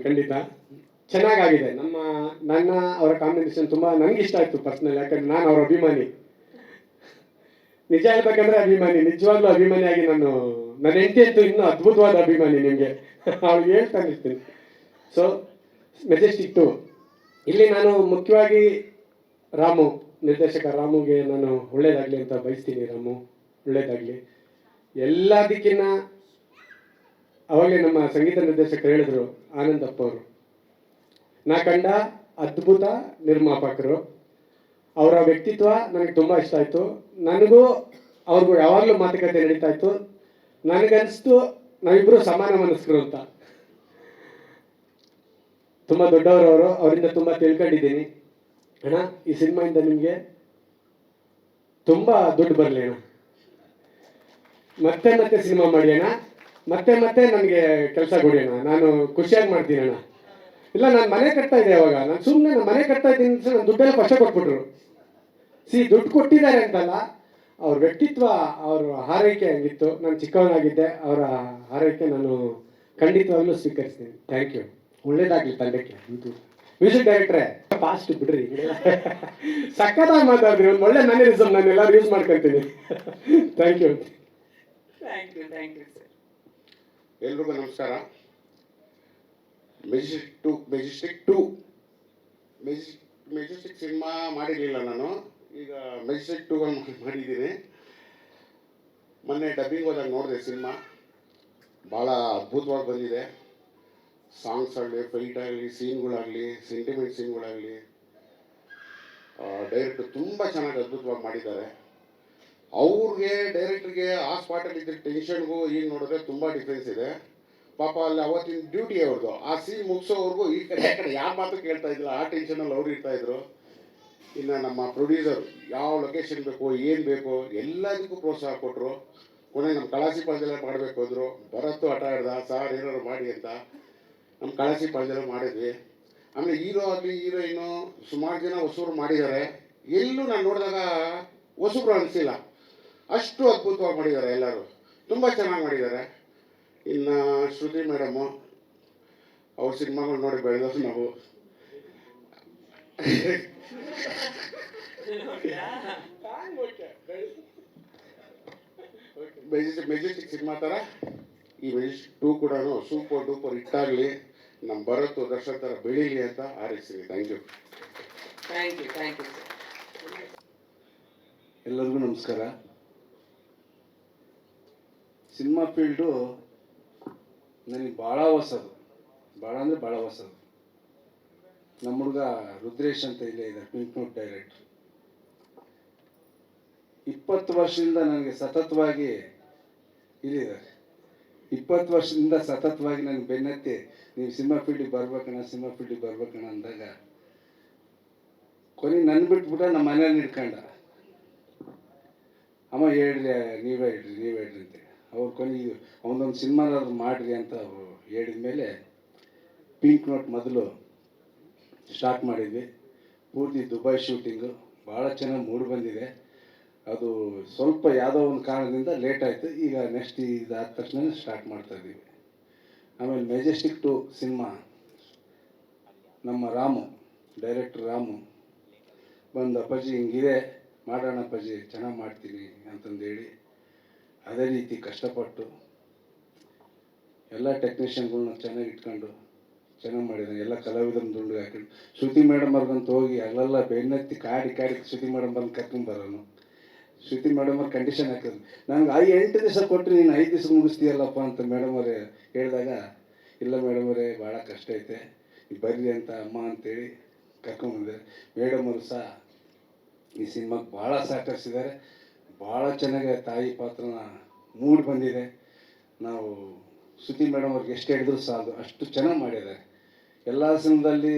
ಖಂಡಿತ ಚೆನ್ನಾಗಾಗಿದೆ. ನನ್ನ ಅವರ ಕಾಂಬಿನೇಷನ್ ತುಂಬ ನನಗೆ ಇಷ್ಟ ಆಯಿತು ಪರ್ಸ್ನಲ್, ಯಾಕಂದ್ರೆ ನಾನು ಅವರ ಅಭಿಮಾನಿ. ನಿಜ ಹೇಳ್ಬೇಕಂದ್ರೆ ಅಭಿಮಾನಿ, ನಿಜವಾಗ್ಲೂ ಅಭಿಮಾನಿಯಾಗಿ ನನ್ನ ಹೆಂಡತಿ ಅಂತೂ ಇನ್ನೂ ಅದ್ಭುತವಾದ ಅಭಿಮಾನಿ ನಿಮಗೆ. ಅವ್ರಿಗೆ ಹೇಳ್ತಾನೆ ಇರ್ತೀನಿ. ಸೊ ಮೆಜೆಸ್ಟಿಕ್ 2 ಇಲ್ಲಿ ನಾನು ಮುಖ್ಯವಾಗಿ ರಾಮು, ನಿರ್ದೇಶಕ ರಾಮುಗೆ ನಾನು ಒಳ್ಳೇದಾಗಲಿ ಅಂತ ಬಯಸ್ತೀನಿ. ರಾಮು ಒಳ್ಳೇದಾಗಲಿ. ಎಲ್ಲದಕ್ಕಿಂತ ಅವಾಗಲೇ ನಮ್ಮ ಸಂಗೀತ ನಿರ್ದೇಶಕರು ಹೇಳಿದ್ರು, ಆನಂದಪ್ಪ ಅವರು ನಾ ಕಂಡ ಅದ್ಭುತ ನಿರ್ಮಾಪಕರು. ಅವರ ವ್ಯಕ್ತಿತ್ವ ನನಗೆ ತುಂಬ ಇಷ್ಟ ಆಯಿತು. ನನಗೂ ಅವ್ರಿಗೂ ಯಾವಾಗಲೂ ಮಾತುಕತೆ ನಡೀತಾ ಇತ್ತು. ನನಗನ್ನಿಸ್ತು ನಾವಿಬ್ಬರು ಸಮಾನ ಮನಸ್ಕರು ಅಂತ. ತುಂಬ ದೊಡ್ಡವರು ಅವರಿಂದ ತುಂಬ ತಿಳ್ಕೊಂಡಿದ್ದೀನಿ. ಅಣ್ಣ, ಈ ಸಿನಿಮಾಯಿಂದ ನಿಮಗೆ ತುಂಬ ದುಡ್ಡು ಬರಲಿ ಅಣ್ಣ. ಮತ್ತೆ ಮತ್ತೆ ಸಿನಿಮಾ ಮಾಡಿ ಅಣ್ಣ, ಮತ್ತೆ ಮತ್ತೆ ನನಗೆ ಕೆಲಸ ಕೊಡಿ ಅಣ್ಣ, ನಾನು ಖುಷಿಯಾಗಿ ಮಾಡ್ತೀನಿ ಅಣ್ಣ. ಇಲ್ಲ, ನಾನು ಮನೆ ಕಟ್ತಾ ಇದ್ದೆ ಅವಾಗ, ನಾನು ಸುಮ್ಮನೆ ಮನೆ ಕಟ್ತಾ ಇದ್ದೀನಿ ಅಂತ ನನ್ನ ದುಡ್ಡೆಲ್ಲ ಪಶ ಕೊಟ್ಬಿಟ್ರು. ದುಡ್ಡು ಕೊಟ್ಟಿದ್ದಾರೆ ಅಂತಲ್ಲ, ಅವ್ರ ವ್ಯಕ್ತಿತ್ವ, ಅವ್ರ ಹಾರೈಕೆ ಹಂಗಿತ್ತು. ನಾನು ಚಿಕ್ಕವನಾಗಿದ್ದೆ, ಅವರ ಹಾರೈಕೆ ನಾನು ಖಂಡಿತವಾಗ್ಲೂ ಸ್ವೀಕರಿಸ್ತೀನಿ. Thank you. ಒಳ್ಳೇದಾಗಲಿ ತಂಡಕ್ಕೆ. ಮ್ಯೂಸಿಕ್ ಡೈರೆಕ್ಟ್ರೆ ಫಾಸ್ಟ್ ಬಿಡ್ರಿ, ಸಕ್ಕತ್ತಾಗಿ ಮಾತಾಡಿದ್ರಿ. ಒಂದು ಒಳ್ಳೆ ಮ್ಯಾನರಿಸಮ್ ನಾನು ಎಲ್ಲರೂ ಯೂಸ್ ಮಾಡ್ಕೊತೀನಿ. Thank you. Thank you sir. ಎಲ್ರಿಗೂ ನಮಸ್ಕಾರ. ಮೆಜೆಸ್ಟಿಕ್ ಸಿನಿಮಾ ಮಾಡಿರಲಿಲ್ಲ ನಾನು, ಈಗ ಮೆಜೆಸ್ಟಿಕ್ 2 ಮಾಡಿದ್ದೀನಿ. ಮೊನ್ನೆ ಡಬ್ಬಿಂಗ್ ಹೋದಾಗ ನೋಡಿದೆ ಸಿನಿಮಾ, ಭಾಳ ಅದ್ಭುತವಾಗಿ ಬಂದಿದೆ. ಸಾಂಗ್ಸ್ ಆಗಲಿ, ಫೈಟ್ ಆಗಲಿ, ಸೀನ್ಗಳಾಗಲಿ, ಸೆಂಟಿಮೆಂಟ್ ಸೀನ್ಗಳಾಗಲಿ, ಡೈರೆಕ್ಟರ್ ತುಂಬ ಚೆನ್ನಾಗಿ ಅದ್ಭುತವಾಗಿ ಮಾಡಿದ್ದಾರೆ. ಅವ್ರಿಗೆ ಡೈರೆಕ್ಟ್ರಿಗೆ ಆ ಸ್ಪಾಟಲ್ಲಿ ಇದ್ದ ಟೆನ್ಷನ್ಗೂ ಈಗ ನೋಡಿದ್ರೆ ತುಂಬ ಡಿಫ್ರೆನ್ಸ್ ಇದೆ. ಪಾಪ ಅಲ್ಲಿ ಅವತ್ತಿನ ಡ್ಯೂಟಿ ಅವ್ರದ್ದು, ಆ ಸೀನ್ ಮುಗಿಸೋವರೆಗೂ ಈ ಕಡೆ ಯಾವ ಮಾತು ಕೇಳ್ತಾ ಇದ್ದಿಲ್ಲ, ಆ ಟೆನ್ಷನಲ್ಲಿ ಅವ್ರು ಇರ್ತಾಯಿದ್ರು. ಇನ್ನು ನಮ್ಮ ಪ್ರೊಡ್ಯೂಸರ್ ಯಾವ ಲೊಕೇಶನ್ ಬೇಕು, ಏನು ಬೇಕು ಎಲ್ಲದಕ್ಕೂ ಪ್ರೋತ್ಸಾಹ ಕೊಟ್ಟರು. ಕೊನೆಗೆ ನಮ್ಮ ಕಳಾಸಿ ಪಾಳ್ಯದಲ್ಲೇ ಮಾಡಬೇಕು ಅಂದರು. ಭರತ್ತು ಆಟ ಆಡ್ದ, ಸಾರ್ ಏನಾದ್ರು ಮಾಡಿ ಅಂತ ನಮ್ಮ ಕಳಾಸಿ ಪಾಳ್ಯದಲ್ಲೇ ಮಾಡಿದ್ವಿ. ಆಮೇಲೆ ಹೀರೋ ಆಗಲಿ, ಹೀರೋಯಿನು ಸುಮಾರು ಜನ ಹೊಸಬ್ರು ಮಾಡಿದ್ದಾರೆ. ಎಲ್ಲೂ ನಾನು ನೋಡಿದಾಗ ಹೊಸಬ್ರು ಅನಿಸಿಲ್ಲ, ಅಷ್ಟು ಅದ್ಭುತವಾಗಿ ಮಾಡಿದ್ದಾರೆ. ಎಲ್ಲರೂ ತುಂಬ ಚೆನ್ನಾಗಿ ಮಾಡಿದ್ದಾರೆ. ಇನ್ನು ಶ್ರುತಿ ಮೇಡಮು, ಅವ್ರ ಸಿನಿಮಾಗಳು ನೋಡಿ ಬೆಳೆದವರು ನಾವು. ಮೆಜೆಸ್ಟಿಕ್ ಸಿನಿಮಾ ಥರ ಈ ಮೆಜೆಸ್ಟಿಕ್ 2 ಕೂಡ ಸೂಪರ್ ಡೂಪರ್ ಹಿಟ್ಟಾಗಲಿ, ನಮ್ಮ ಭರತ್ ದರ್ಶನ್ ಥರ ಬೆಳೀಲಿ ಅಂತ ಹಾರೈಸ್ತೀನಿ. Thank you. ಎಲ್ಲರಿಗೂ ನಮಸ್ಕಾರ. ಸಿನಿಮಾ ಫೀಲ್ಡು ನನಗೆ ಭಾಳ ಹೊಸದು, ಭಾಳ ಅಂದರೆ ಭಾಳ ಹೊಸದು. ನಮ್ಮ ಹುಡುಗ ರುದ್ರೇಶ್ ಅಂತ ಇಲ್ಲೇ ಇದ್ದಾರೆ, ಪಿಂಕ್ ನೋಟ್ ಡೈರೆಕ್ಟ್ರ್. 20 ವರ್ಷದಿಂದ ನನಗೆ ಸತತವಾಗಿ ಇಲ್ಲಿದ್ದಾರೆ. 20 ವರ್ಷದಿಂದ ಸತತವಾಗಿ ನನಗೆ ಬೆನ್ನತ್ತಿ ನೀವು ಸಿನಿಮಾ ಫೀಲ್ಡಿಗೆ ಬರ್ಬೇಕಣ್ಣ ಅಂದಾಗ ಕೊನೆ ನನ್ನ ಬಿಟ್ಬಿಟ್ಟ ನಮ್ಮ ಮನೇಲಿ ಹಿಡ್ಕೊಂಡ. ಅಮ್ಮ ಹೇಳ್ರಿ, ನೀವೇ ಹೇಳ್ರಿ ಅಂತೇಳಿ ಅವ್ರು ಕೊನೆಗೆ ಅವನೊಂದು ಸಿನಿಮಾನಾದ್ರು ಮಾಡಿರಿ ಅಂತ ಅವರು ಹೇಳಿದ ಮೇಲೆ ಪಿಂಕ್ ನೋಟ್ ಮೊದಲು ಸ್ಟಾರ್ಟ್ ಮಾಡಿದ್ವಿ. ಪೂರ್ತಿ ದುಬೈ ಶೂಟಿಂಗು ಭಾಳ ಚೆನ್ನಾಗಿ ಮೂಡಿ ಬಂದಿದೆ. ಅದು ಸ್ವಲ್ಪ ಯಾವುದೋ ಒಂದು ಕಾರಣದಿಂದ ಲೇಟ್ ಆಯಿತು. ಈಗ ನೆಕ್ಸ್ಟ್ ಇದಾದ ತಕ್ಷಣ ಸ್ಟಾರ್ಟ್ ಮಾಡ್ತಾಯಿದ್ದೀವಿ. ಆಮೇಲೆ ಮೆಜೆಸ್ಟಿಕ್ 2 ಸಿನಿಮಾ ನಮ್ಮ ರಾಮು, ಡೈರೆಕ್ಟ್ರ್ ರಾಮು ಬಂದು, ಅಪ್ಪಾಜಿ ಹಿಂಗಿದೆ ಮಾಡೋಣ ಅಪ್ಪಾಜಿ, ಚೆನ್ನಾಗಿ ಮಾಡ್ತೀನಿ ಅಂತಂದೇಳಿ ಅದೇ ರೀತಿ ಕಷ್ಟಪಟ್ಟು ಎಲ್ಲ ಟೆಕ್ನಿಷಿಯನ್ಗಳ್ನ ಚೆನ್ನಾಗಿ ಇಟ್ಕೊಂಡು ಚೆನ್ನಾಗಿ ಮಾಡಿದ್ದಾನೆ. ಎಲ್ಲ ಕಲಾವಿದರನ್ನ ದುಂಡು ಹಾಕೊಂಡು ಶ್ರುತಿ ಮೇಡಮ್ ಅವ್ರಿಗಂತ ಹೋಗಿ ಅಲ್ಲೆಲ್ಲ ಬೆನ್ನತ್ತಿ ಕಾಡಿ ಶ್ರುತಿ ಮೇಡಮ್ ಬಂದು ಕರ್ಕೊಂಬರೋನು. ಶ್ರುತಿ ಮೇಡಮ್ ಅವ್ರು ಕಂಡೀಷನ್ ಹಾಕಿದ್ರು, ನಂಗೆ 8 ದಿವಸ ಕೊಟ್ಟರೆ ನೀನು 5 ದಿವಸ ಮುಗಿಸ್ತೀಯಲ್ಲಪ್ಪ ಅಂತ ಮೇಡಮ್ ಅವರೇ ಹೇಳಿದಾಗ, ಇಲ್ಲ ಮೇಡಮ್ ಅವರೇ ಭಾಳ ಕಷ್ಟ ಐತೆ, ಬರ್ರಿ ಅಂತ ಅಮ್ಮ ಅಂತೇಳಿ ಕರ್ಕೊಂಬಂದಿದ್ದಾರೆ. ಮೇಡಮ್ ಅವರು ಸಹ ಈ ಸಿನಿಮಾಗೆ ಭಾಳ ಸಹಕರಿಸಿದ್ದಾರೆ. ಭಾಳ ಚೆನ್ನಾಗಿ ತಾಯಿ ಪಾತ್ರನ ಮೂಡಿ ಬಂದಿದೆ. ನಾವು ಶ್ರುತಿ ಮೇಡಮ್ ಅವ್ರಿಗೆ ಎಷ್ಟು ಹೇಳಿದ್ರು ಸಾಕು, ಅಷ್ಟು ಚೆನ್ನಾಗಿ ಮಾಡಿದ್ದಾರೆ. ಎಲ್ಲ ಸಿನಿಮಾದಲ್ಲಿ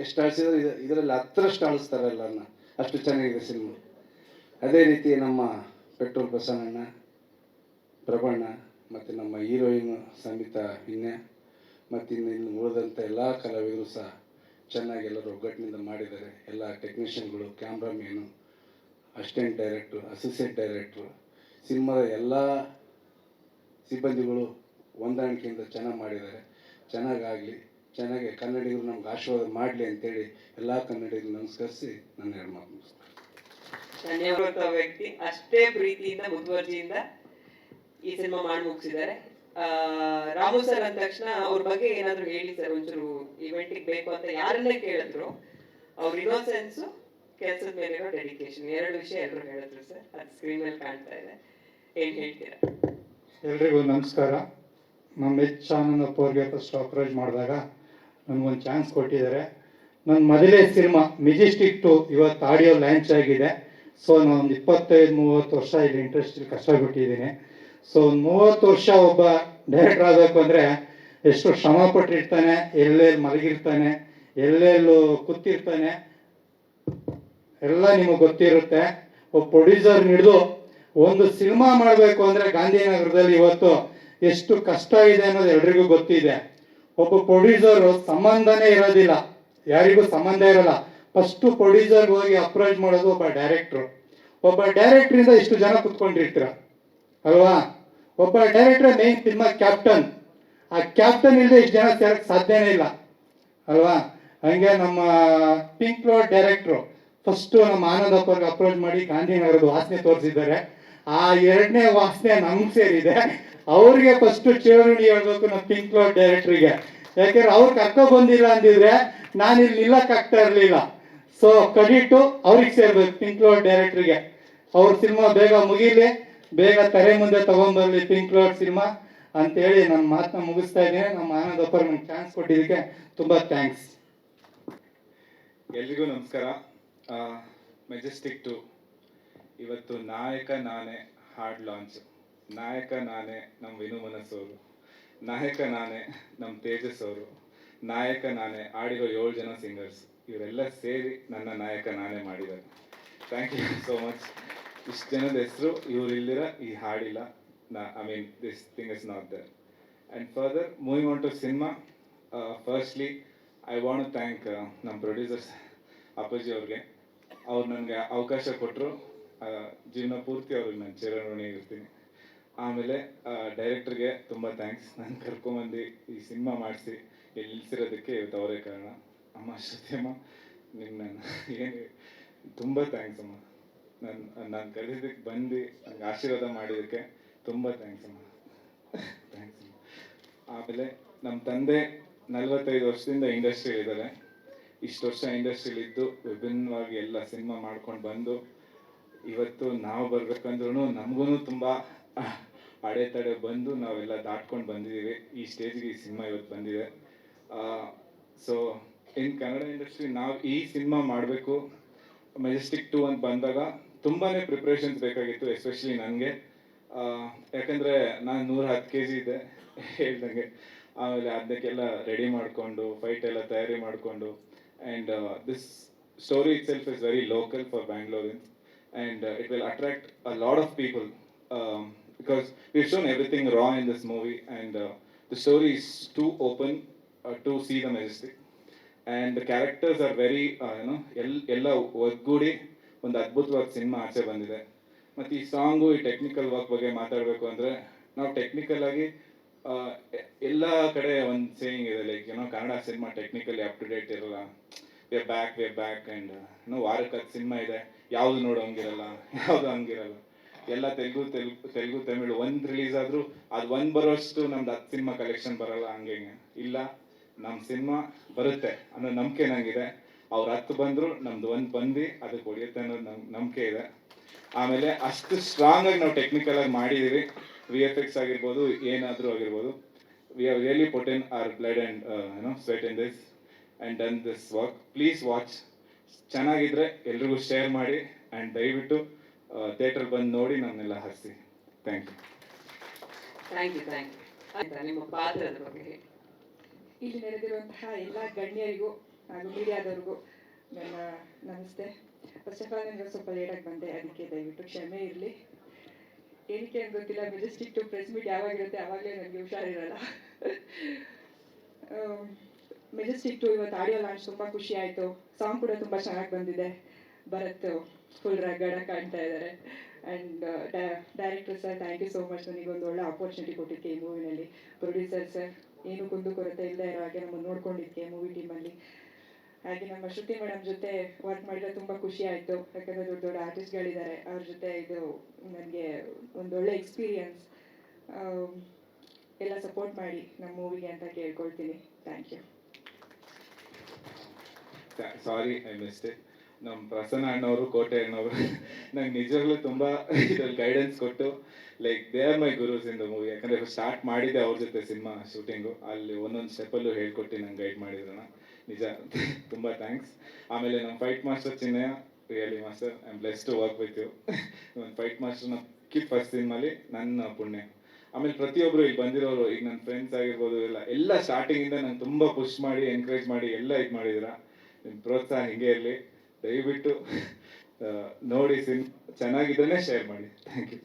ಎಷ್ಟು ಆಳಿಸಿದ್ರೆ ಇದರಲ್ಲಿ 10ರಷ್ಟು ಆಳಿಸ್ತಾರೆ ಎಲ್ಲರನ್ನ, ಅಷ್ಟು ಚೆನ್ನಾಗಿದೆ ಸಿನಿಮಾ. ಅದೇ ರೀತಿ ನಮ್ಮ ಪೆಟ್ರೋಲ್ ಬಸವಣ್ಣ, ಪ್ರಭಣ್ಣ ಮತ್ತು ನಮ್ಮ ಹೀರೋಯಿನ್ ಸಂಗೀತಾ ಹಿನ್ನೆ ಮತ್ತು ಇನ್ನು ಉಳಿದಂಥ ಎಲ್ಲ ಕಲಾವಿದರು ಸಹ ಚೆನ್ನಾಗಿ ಎಲ್ಲರೂ ಒಗ್ಗಟ್ಟಿನಿಂದ ಮಾಡಿದ್ದಾರೆ. ಎಲ್ಲ ಟೆಕ್ನಿಷಿಯನ್ಗಳು, ಕ್ಯಾಮ್ರಾಮೇನು, ಅಸಿಸ್ಟೆಂಟ್ ಡೈರೆಕ್ಟ್ರು, ಅಸಿಸ್ಟೆಂಟ್ ಡೈರೆಕ್ಟ್ರು, ಸಿನಿಮಾದ ಎಲ್ಲ ಸಿಬ್ಬಂದಿಗಳು ಹೊಂದಾಣಿಕೆಯಿಂದ ಚೆನ್ನಾಗಿ ಮಾಡಿದ್ದಾರೆ. ಚೆನ್ನಾಗಾಗಲಿ. ಚೆನ್ನಾಗಿ ಕನ್ನಡಿಗರು ನಮ್ಗೆ ಆಶೀರ್ವಾದ ಮಾಡಲಿ ಅಂತೇಳಿ ಎಲ್ಲ ಕನ್ನಡಿಗರು ನಮಸ್ಕರಿಸಿ ನನ್ನ 2 ಮಾತು ಮುಗಿಸ್ತೀನಿ. ಧನ್ಯವಾದ ವ್ಯಕ್ತಿ ಅಷ್ಟೇ ಪ್ರೀತಿಯಿಂದ ಮುತುವರ್ಜಿಯಿಂದ ಈ ಸಿನಿಮಾ ಮಾಡಿ ಮುಗಿಸಿದ್ದಾರೆ. ರಾಮು ಸರ್ ಅಂದ ತಕ್ಷಣ ಅವ್ರ ಬಗ್ಗೆ ಏನಾದ್ರು ಹೇಳಿ ಸರ್, ಒಂಚೂರು ಇವೆಂಟಿಗೆ ಬೇಕು ಅಂತ ಯಾರನ್ನೇ ಕೇಳಿದ್ರು ಅವ್ರ ಇನ್ನೋಸೆನ್ಸ್, ಕೆಲಸದ ಮೇಲಿರೋ ಡೆಡಿಕೇಶನ್, 2 ವಿಷಯ ಎಲ್ಲರೂ ಹೇಳಿದ್ರು ಸರ್. ಅದು ಸ್ಕ್ರೀನ್ ಮೇಲೆ ಕಾಣ್ತಾ ಇದೆ. ಏನ್ ಹೇಳ್ತೀರಾ? ಎಲ್ರಿಗೂ ನಮಸ್ಕಾರ. ನಮ್ಮ ಆನಂದಪ್ಪ ಅವ್ರಿಗೆ ಫಸ್ಟ್ ಅಪ್ರೋಚ್ ಮಾಡಿದಾಗ ನನಗೊಂದು ಚಾನ್ಸ್ ಕೊಟ್ಟಿದ್ದಾರೆ. ನನ್ನ ಮೊದಲೇ ಸಿನಿಮಾ ಮೆಜೆಸ್ಟಿಕ್ 2 ಇವತ್ತು ಆಡಿಯೋ ಲಾಂಚ್ ಆಗಿದೆ. ಸೊ ನಾನೊಂದು 25-30 ವರ್ಷ ಇಲ್ಲಿ ಇಂಡಸ್ಟ್ರಿಯಲ್ಲಿ ಕಷ್ಟಪಟ್ಟಿದ್ದೀನಿ. ಸೊ 30 ವರ್ಷ ಒಬ್ಬ ಡೈರೆಕ್ಟರ್ ಆಗಬೇಕು ಅಂದರೆ ಎಷ್ಟು ಶ್ರಮ ಪಟ್ಟಿರ್ತಾನೆ, ಎಲ್ಲೆಲ್ಲಿ ಮಲಗಿರ್ತಾನೆ, ಎಲ್ಲೆಲ್ಲೂ ಕೂತಿರ್ತಾನೆ, ಎಲ್ಲ ನಿಮಗೆ ಗೊತ್ತಿರುತ್ತೆ. ಒಬ್ಬ ಪ್ರೊಡ್ಯೂಸರ್ ಹಿಡಿದು ಒಂದು ಸಿನಿಮಾ ಮಾಡಬೇಕು ಅಂದರೆ ಗಾಂಧಿನಗರದಲ್ಲಿ ಇವತ್ತು ಎಷ್ಟು ಕಷ್ಟ ಇದೆ ಅನ್ನೋದು ಎಲ್ರಿಗೂ ಗೊತ್ತಿದೆ. ಒಬ್ಬ ಪ್ರೊಡ್ಯೂಸರು ಸಂಬಂಧನೇ ಇರೋದಿಲ್ಲ, ಯಾರಿಗೂ ಸಂಬಂಧ ಇರಲ್ಲ. ಫಸ್ಟು ಪ್ರೊಡ್ಯೂಸರ್ಗೆ ಹೋಗಿ ಅಪ್ರೋಚ್ ಮಾಡೋದು ಒಬ್ಬ ಡೈರೆಕ್ಟ್ರು. ಒಬ್ಬ ಡೈರೆಕ್ಟ್ರಿಂದ ಇಷ್ಟು ಜನ ಕುತ್ಕೊಂಡಿರ್ತೀರ ಅಲ್ವಾ? ಒಬ್ಬ ಡೈರೆಕ್ಟರ್ ಮೇನ್ ಸಿನಿಮಾ ಕ್ಯಾಪ್ಟನ್. ಆ ಕ್ಯಾಪ್ಟನ್ ಇಲ್ಲದೆ ಇಷ್ಟು ಜನ ಸೇರಕ್ಕೆ ಸಾಧ್ಯನೇ ಇಲ್ಲ ಅಲ್ವಾ? ಹಂಗೆ ನಮ್ಮ ಪಿಂಕ್ ರೋಡ್ ಡೈರೆಕ್ಟ್ರು ಫಸ್ಟು ನಮ್ಮ ಆನಂದಪ್ಪ ಅವ್ರಿಗೆ ಅಪ್ರೋಚ್ ಮಾಡಿ ಗಾಂಧಿನಗರದ ವಾಸನೆ ತೋರಿಸಿದ್ದಾರೆ. ಆ 2ನೇ ವಾಸನೆ ನಮ್ಗೆ ಸೇರಿದೆ. ಅವ್ರಿಗೆ ಫಸ್ಟು ಚಿರಋಣಿ ಹೇಳ್ಬೇಕು ನಮ್ಮ ಪಿಂಕ್ ರೋಡ್ ಡೈರೆಕ್ಟ್ರಿಗೆ. ಯಾಕೆಂದ್ರೆ ಅವ್ರು ಕರ್ಕೊ ಬಂದಿಲ್ಲ ಅಂದಿದ್ರೆ ನಾನು ಇಲ್ಲಿ ನಿಲ್ಲಕ್ಕಾಗ್ತಾ ಇರಲಿಲ್ಲ. ಸೊ ಕ್ರೆಡಿಟು ಅವ್ರಿಗೆ ಸೇರ್ಬೇಕು, ಪಿಂಕ್ ರೋಡ್ ಡೈರೆಕ್ಟ್ರಿಗೆ. ಅವ್ರ ಸಿನಿಮಾ ಬೇಗ ಮುಗೀಲಿ, ಬೇಗ ತೆರೆ ಮುಂದೆ ತಗೊಂಡ್ಬರಲಿ ಪಿಂಕ್ ರೋಡ್ ಸಿನಿಮಾ ಅಂತೇಳಿ ನನ್ನ ಮಾತನ್ನ ಮುಗಿಸ್ತಾ ಇದ್ದೀನಿ. ನಮ್ಮ ಆನಂದಪ್ಪ ನಂಗೆ ಚಾನ್ಸ್ ಕೊಟ್ಟಿದ್ದಕ್ಕೆ ತುಂಬ ಥ್ಯಾಂಕ್ಸ್. ಎಲ್ರಿಗೂ ನಮಸ್ಕಾರ. ಮೆಜೆಸ್ಟಿಕ್ 2 ಇವತ್ತು ನಾಯಕ ನಾನೇ ಹಾಡ್ ಲಾಂಚ್. ನಾಯಕ ನಾನೇ ನಮ್ಮ ವಿನು ಮನಸ್ ಅವರು, ನಾಯಕ ನಾನೇ ನಮ್ಮ ತೇಜಸ್ ಅವರು, ನಾಯಕ ನಾನೇ ಆಡಿರೋ 7 ಜನ ಸಿಂಗರ್ಸ್, ಇವರೆಲ್ಲ ಸೇರಿ ನನ್ನ ನಾಯಕ ನಾನೇ ಮಾಡಿದ್ದಾರೆ. Thank you so much. ಇಷ್ಟು ಜನದ ಹೆಸರು ಇವ್ರು ಇಲ್ದಿರ ಈ ಹಾಡಿಲ್ಲ. I mean this thing is not there. And further moving on to cinema, firstly I want to thank ನಮ್ಮ ಪ್ರೊಡ್ಯೂಸರ್ಸ್ ಅಪ್ಪಾಜಿ ಅವ್ರಿಗೆ. ಅವ್ರು ನನಗೆ ಅವಕಾಶ ಕೊಟ್ಟರು, ಜೀವನ ಪೂರ್ತಿ ಅವ್ರಿಗೆ ನಾನು ಚಿರಋಣಿ ಇರ್ತೀನಿ. ಆಮೇಲೆ ಡೈರೆಕ್ಟ್ರಿಗೆ ತುಂಬ ಥ್ಯಾಂಕ್ಸ್, ನಾನು ಕರ್ಕೊಂಬಂದು ಈ ಸಿನಿಮಾ ಮಾಡಿಸಿ ಇಲ್ಲಿ ನಿಲ್ಸಿರೋದಕ್ಕೆ ಇವತ್ತು ಅವರೇ ಕಾರಣ. ಅಮ್ಮ ಶ್ರುತಿಯಮ್ಮ, ನಿನ್ನ ಏನು ತುಂಬ ಥ್ಯಾಂಕ್ಸ್ ಅಮ್ಮ. ನಾನು ಕರೆದಿದ್ದಕ್ಕೆ ಬಂದು ನನಗೆ ಆಶೀರ್ವಾದ ಮಾಡಿದ್ದಕ್ಕೆ ತುಂಬ ಥ್ಯಾಂಕ್ಸ್ ಅಮ್ಮ. ಥ್ಯಾಂಕ್ಸ್ ಅಮ್ಮ. ಆಮೇಲೆ ನಮ್ಮ ತಂದೆ 45 ವರ್ಷದಿಂದ ಇಂಡಸ್ಟ್ರಿಯಲ್ಲಿದ್ದಾರೆ. ಇಷ್ಟು ವರ್ಷ ಇಂಡಸ್ಟ್ರಿಯಲ್ಲಿದ್ದು ವಿಭಿನ್ನವಾಗಿ ಎಲ್ಲ ಸಿನಿಮಾ ಮಾಡ್ಕೊಂಡು ಬಂದು ಇವತ್ತು ನಾವು ಬರ್ಬೇಕಂದ್ರೂ ನಮಗೂ ತುಂಬ ಅಡೆತಡೆ ಬಂದು ನಾವೆಲ್ಲ ದಾಟ್ಕೊಂಡು ಬಂದಿದ್ದೀವಿ. ಈ ಸ್ಟೇಜ್ಗೆ ಈ ಸಿನಿಮಾ ಇವತ್ತು ಬಂದಿದೆ. ಸೊ ಇನ್ ಕನ್ನಡ ಇಂಡಸ್ಟ್ರಿ ನಾವು ಈ ಸಿನಿಮಾ ಮಾಡಬೇಕು ಮೆಜೆಸ್ಟಿಕ್ 2 ಅಂತ ಬಂದಾಗ ತುಂಬಾ ಪ್ರಿಪ್ರೇಷನ್ಸ್ ಬೇಕಾಗಿತ್ತು, ಎಸ್ಪೆಷಲಿ ನನಗೆ. ಯಾಕಂದರೆ ನಾನು 110 kg ಇದೆ ಹೇಳ್ದಂಗೆ. ಆಮೇಲೆ ಅದಕ್ಕೆಲ್ಲ ರೆಡಿ ಮಾಡಿಕೊಂಡು ಫೈಟ್ ಎಲ್ಲ ತಯಾರಿ ಮಾಡಿಕೊಂಡು, and this story itself is very local for Bangaloreans, and it will attract a lot of people because we've shown everything raw in this movie, and the story is too open to see the Majestic, and the characters are very ಎಲ್ಲ ಒಗ್ಗೂಡಿ ಒಂದು ಅದ್ಭುತವಾದ cinema ಆಚೆ ಬಂದಿದೆ. ಮತ್ತು ಈ song, ಈ technical work ಬಗ್ಗೆ ಮಾತಾಡಬೇಕು ಅಂದರೆ, ನಾವು ಟೆಕ್ನಿಕಲ್ ಆಗಿ ಎಲ್ಲ ಕಡೆ ಒಂದು ಸೇಯಿಂಗ್ ಇದೆ, like Kannada cinema technically up to date ಇರಲ್ಲ. ವಿ ಆರ್ ಬ್ಯಾಕ್ ಆ್ಯಂಡ್ ವಾರಕ್ಕೆ 10 ಸಿನಿಮಾ ಇದೆ, ಯಾವುದು ನೋಡೋ ಹಂಗಿರಲ್ಲ, ಯಾವುದು ಹಂಗಿರಲ್ಲ. ಎಲ್ಲ ತೆಲುಗು ತಮಿಳು ಒಂದು ರಿಲೀಸ್ ಆದರೂ ಅದು ಒಂದು ಬರೋಷ್ಟು ನಮ್ದು 10 ಸಿನಿಮಾ ಕಲೆಕ್ಷನ್ ಬರಲ್ಲ. ಹಂಗೆ ಇಲ್ಲ, ನಮ್ಮ ಸಿನಿಮಾ ಬರುತ್ತೆ ಅನ್ನೋ ನಂಬಿಕೆ ನನಗಿದೆ. ಅವ್ರು 10 ಬಂದರೂ ನಮ್ದು ಒಂದು ಬಂದು ಅದಕ್ಕೆ ಹೊಡೆಯುತ್ತೆ ಅನ್ನೋದು ನಂಬಿಕೆ ಇದೆ. ಆಮೇಲೆ ಅಷ್ಟು ಸ್ಟ್ರಾಂಗ್ ಆಗಿ ನಾವು ಟೆಕ್ನಿಕಲ್ ಆಗಿ ಮಾಡಿದ್ದೀವಿ. VFX ಆಗಿರ್ಬೋದು, ಏನಾದರೂ ಆಗಿರ್ಬೋದು. We have really put in our blood and sweat in this and done this work. Please watch. ಚೆನ್ನಾಗಿದ್ರೆ ಎಲ್ರಿಗೂ ಶೇರ್ ಮಾಡಿ, ಆ್ಯಂಡ್ ದಯವಿಟ್ಟು ಥಿಯೇಟರ್ ಬಂದು ನೋಡಿ ನನ್ನೆಲ್ಲ ಹರಿಸಿ. Thank you. ನಿಮ್ಮ ಪಾತ್ರದ ಬಗ್ಗೆ ಇಲ್ಲಿ ನೆರೆದಿರುವಂತಹ ಎಲ್ಲ ಗಣ್ಯರಿಗೂ ಹಾಗೂ ಮೀಡಿಯಾದವ್ರಿಗೂ ನನ್ನ ನಮಸ್ತೆ. ಫಸ್ಟ್ ಆಫ್ ಆಲ್ ನನಗೆ ಸ್ವಲ್ಪ ಲೇಟಾಗಿ ಬಂದೆ, ಅದಕ್ಕೆ ದಯವಿಟ್ಟು ಕ್ಷಮೆ ಇರಲಿ. ಏನಕ್ಕೆ ಅಂತ ಗೊತ್ತಿಲ್ಲ, ಮೆಜೆಸ್ಟಿಕ್ 2 ಪ್ರೆಸ್ ಮೀಟ್ ಯಾವಾಗಿರುತ್ತೆ ಆವಾಗಲೇ ನನಗೆ ಹುಷಾರಿರಲ್ಲ. ಮೆಜೆಸ್ಟಿಕ್ 2 ಇವತ್ತು ಆಡಿಯೋ ಲಾಂಚ್ ತುಂಬ ಖುಷಿ ಆಯಿತು. ಸಾಂಗ್ ಕೂಡ ತುಂಬ ಚೆನ್ನಾಗಿ ಬಂದಿದೆ. ಭರತ್ ಫುಲ್ ರಗಡ ಕಾಣ್ತಾ ಇದ್ದಾರೆ. And director sir, thank you so much, ನನಗೊಂದು ಒಳ್ಳೆ ಆಪರ್ಚುನಿಟಿ ಕೊಟ್ಟಿದ್ದಕ್ಕೆ ಈ ಮೂವಿನಲ್ಲಿ. ಪ್ರೊಡ್ಯೂಸರ್ ಸರ್, ಏನು ಕುಂದುಕೊರತೆ ಇಲ್ಲದೆ ಇರೋ ಹಾಗೆ ನಮ್ಮನ್ನು ನೋಡ್ಕೊಂಡಿದ್ದೆ ಮೂವಿ ಟೀಮಲ್ಲಿ. ಹಾಗೆ ನಮ್ಮ ಶ್ರುತಿ ಮೇಡಮ್ ಜೊತೆ ವರ್ಕ್ ಮಾಡಿದ್ರೆ ತುಂಬ ಖುಷಿ ಆಯಿತು. ಯಾಕಂದರೆ ದೊಡ್ಡ ದೊಡ್ಡ ಆರ್ಟಿಸ್ಟ್ಗಳಿದ್ದಾರೆ, ಅವ್ರ ಜೊತೆ ಇದು ನನಗೆ ಒಂದೊಳ್ಳೆ ಎಕ್ಸ್ಪೀರಿಯನ್ಸ್. ಎಲ್ಲ ಸಪೋರ್ಟ್ ಮಾಡಿ ನಮ್ಮ ಮೂವಿಗೆ ಅಂತ ಕೇಳ್ಕೊಳ್ತೀನಿ. Thank you. Sorry I missed it. ನಮ್ಮ ಪ್ರಸನ್ನ ಅಣ್ಣವರು, ಕೋಟೆ ಅಣ್ಣವರು ನಂಗೆ ನಿಜವಾಗ್ಲೂ ತುಂಬ ಇದ್ರಲ್ಲಿ ಗೈಡೆನ್ಸ್ ಕೊಟ್ಟು, like they are my gurus in the movie. ಯಾಕಂದರೆ ಸ್ಟಾರ್ಟ್ ಮಾಡಿದ್ದೆ ಅವ್ರ ಜೊತೆ ಸಿನಿಮಾ ಶೂಟಿಂಗು, ಅಲ್ಲಿ ಒಂದೊಂದು ಸ್ಟೆಪ್ಪಲ್ಲೂ ಹೇಳ್ಕೊಟ್ಟು ನಂಗೆ ಗೈಡ್ ಮಾಡಿದ್ರಣ, ನಿಜ ತುಂಬ ಥ್ಯಾಂಕ್ಸ್. ಆಮೇಲೆ ನಮ್ಮ fight master Chinnaiah, really master, I am blessed to work with you. ಒಂದು ಫೈಟ್ ಮಾಸ್ಟರ್ನ ಫಸ್ಟ್ ಸಿನಿಮಾಲಿ ನನ್ನ ಪುಣ್ಯ. ಆಮೇಲೆ ಪ್ರತಿಯೊಬ್ಬರು ಇಲ್ಲಿ ಬಂದಿರೋರು, ಈಗ ನನ್ನ ಫ್ರೆಂಡ್ಸ್ ಆಗಿರ್ಬೋದು, ಎಲ್ಲ ಸ್ಟಾರ್ಟಿಂಗಿಂದ ನಂಗೆ ತುಂಬ ಪುಷ್ ಮಾಡಿ ಎನ್ಕರೇಜ್ ಮಾಡಿ ಎಲ್ಲ ಇದು ಮಾಡಿದ್ರ. ನಿಮ್ಮ ಪ್ರೋತ್ಸಾಹ ಹಿಂಗೆ ಇರಲಿ. ದಯವಿಟ್ಟು ನೋಡಿ, ಚೆನ್ನಾಗಿದ್ದನ್ನೇ ಶೇರ್ ಮಾಡಿ. Thank you.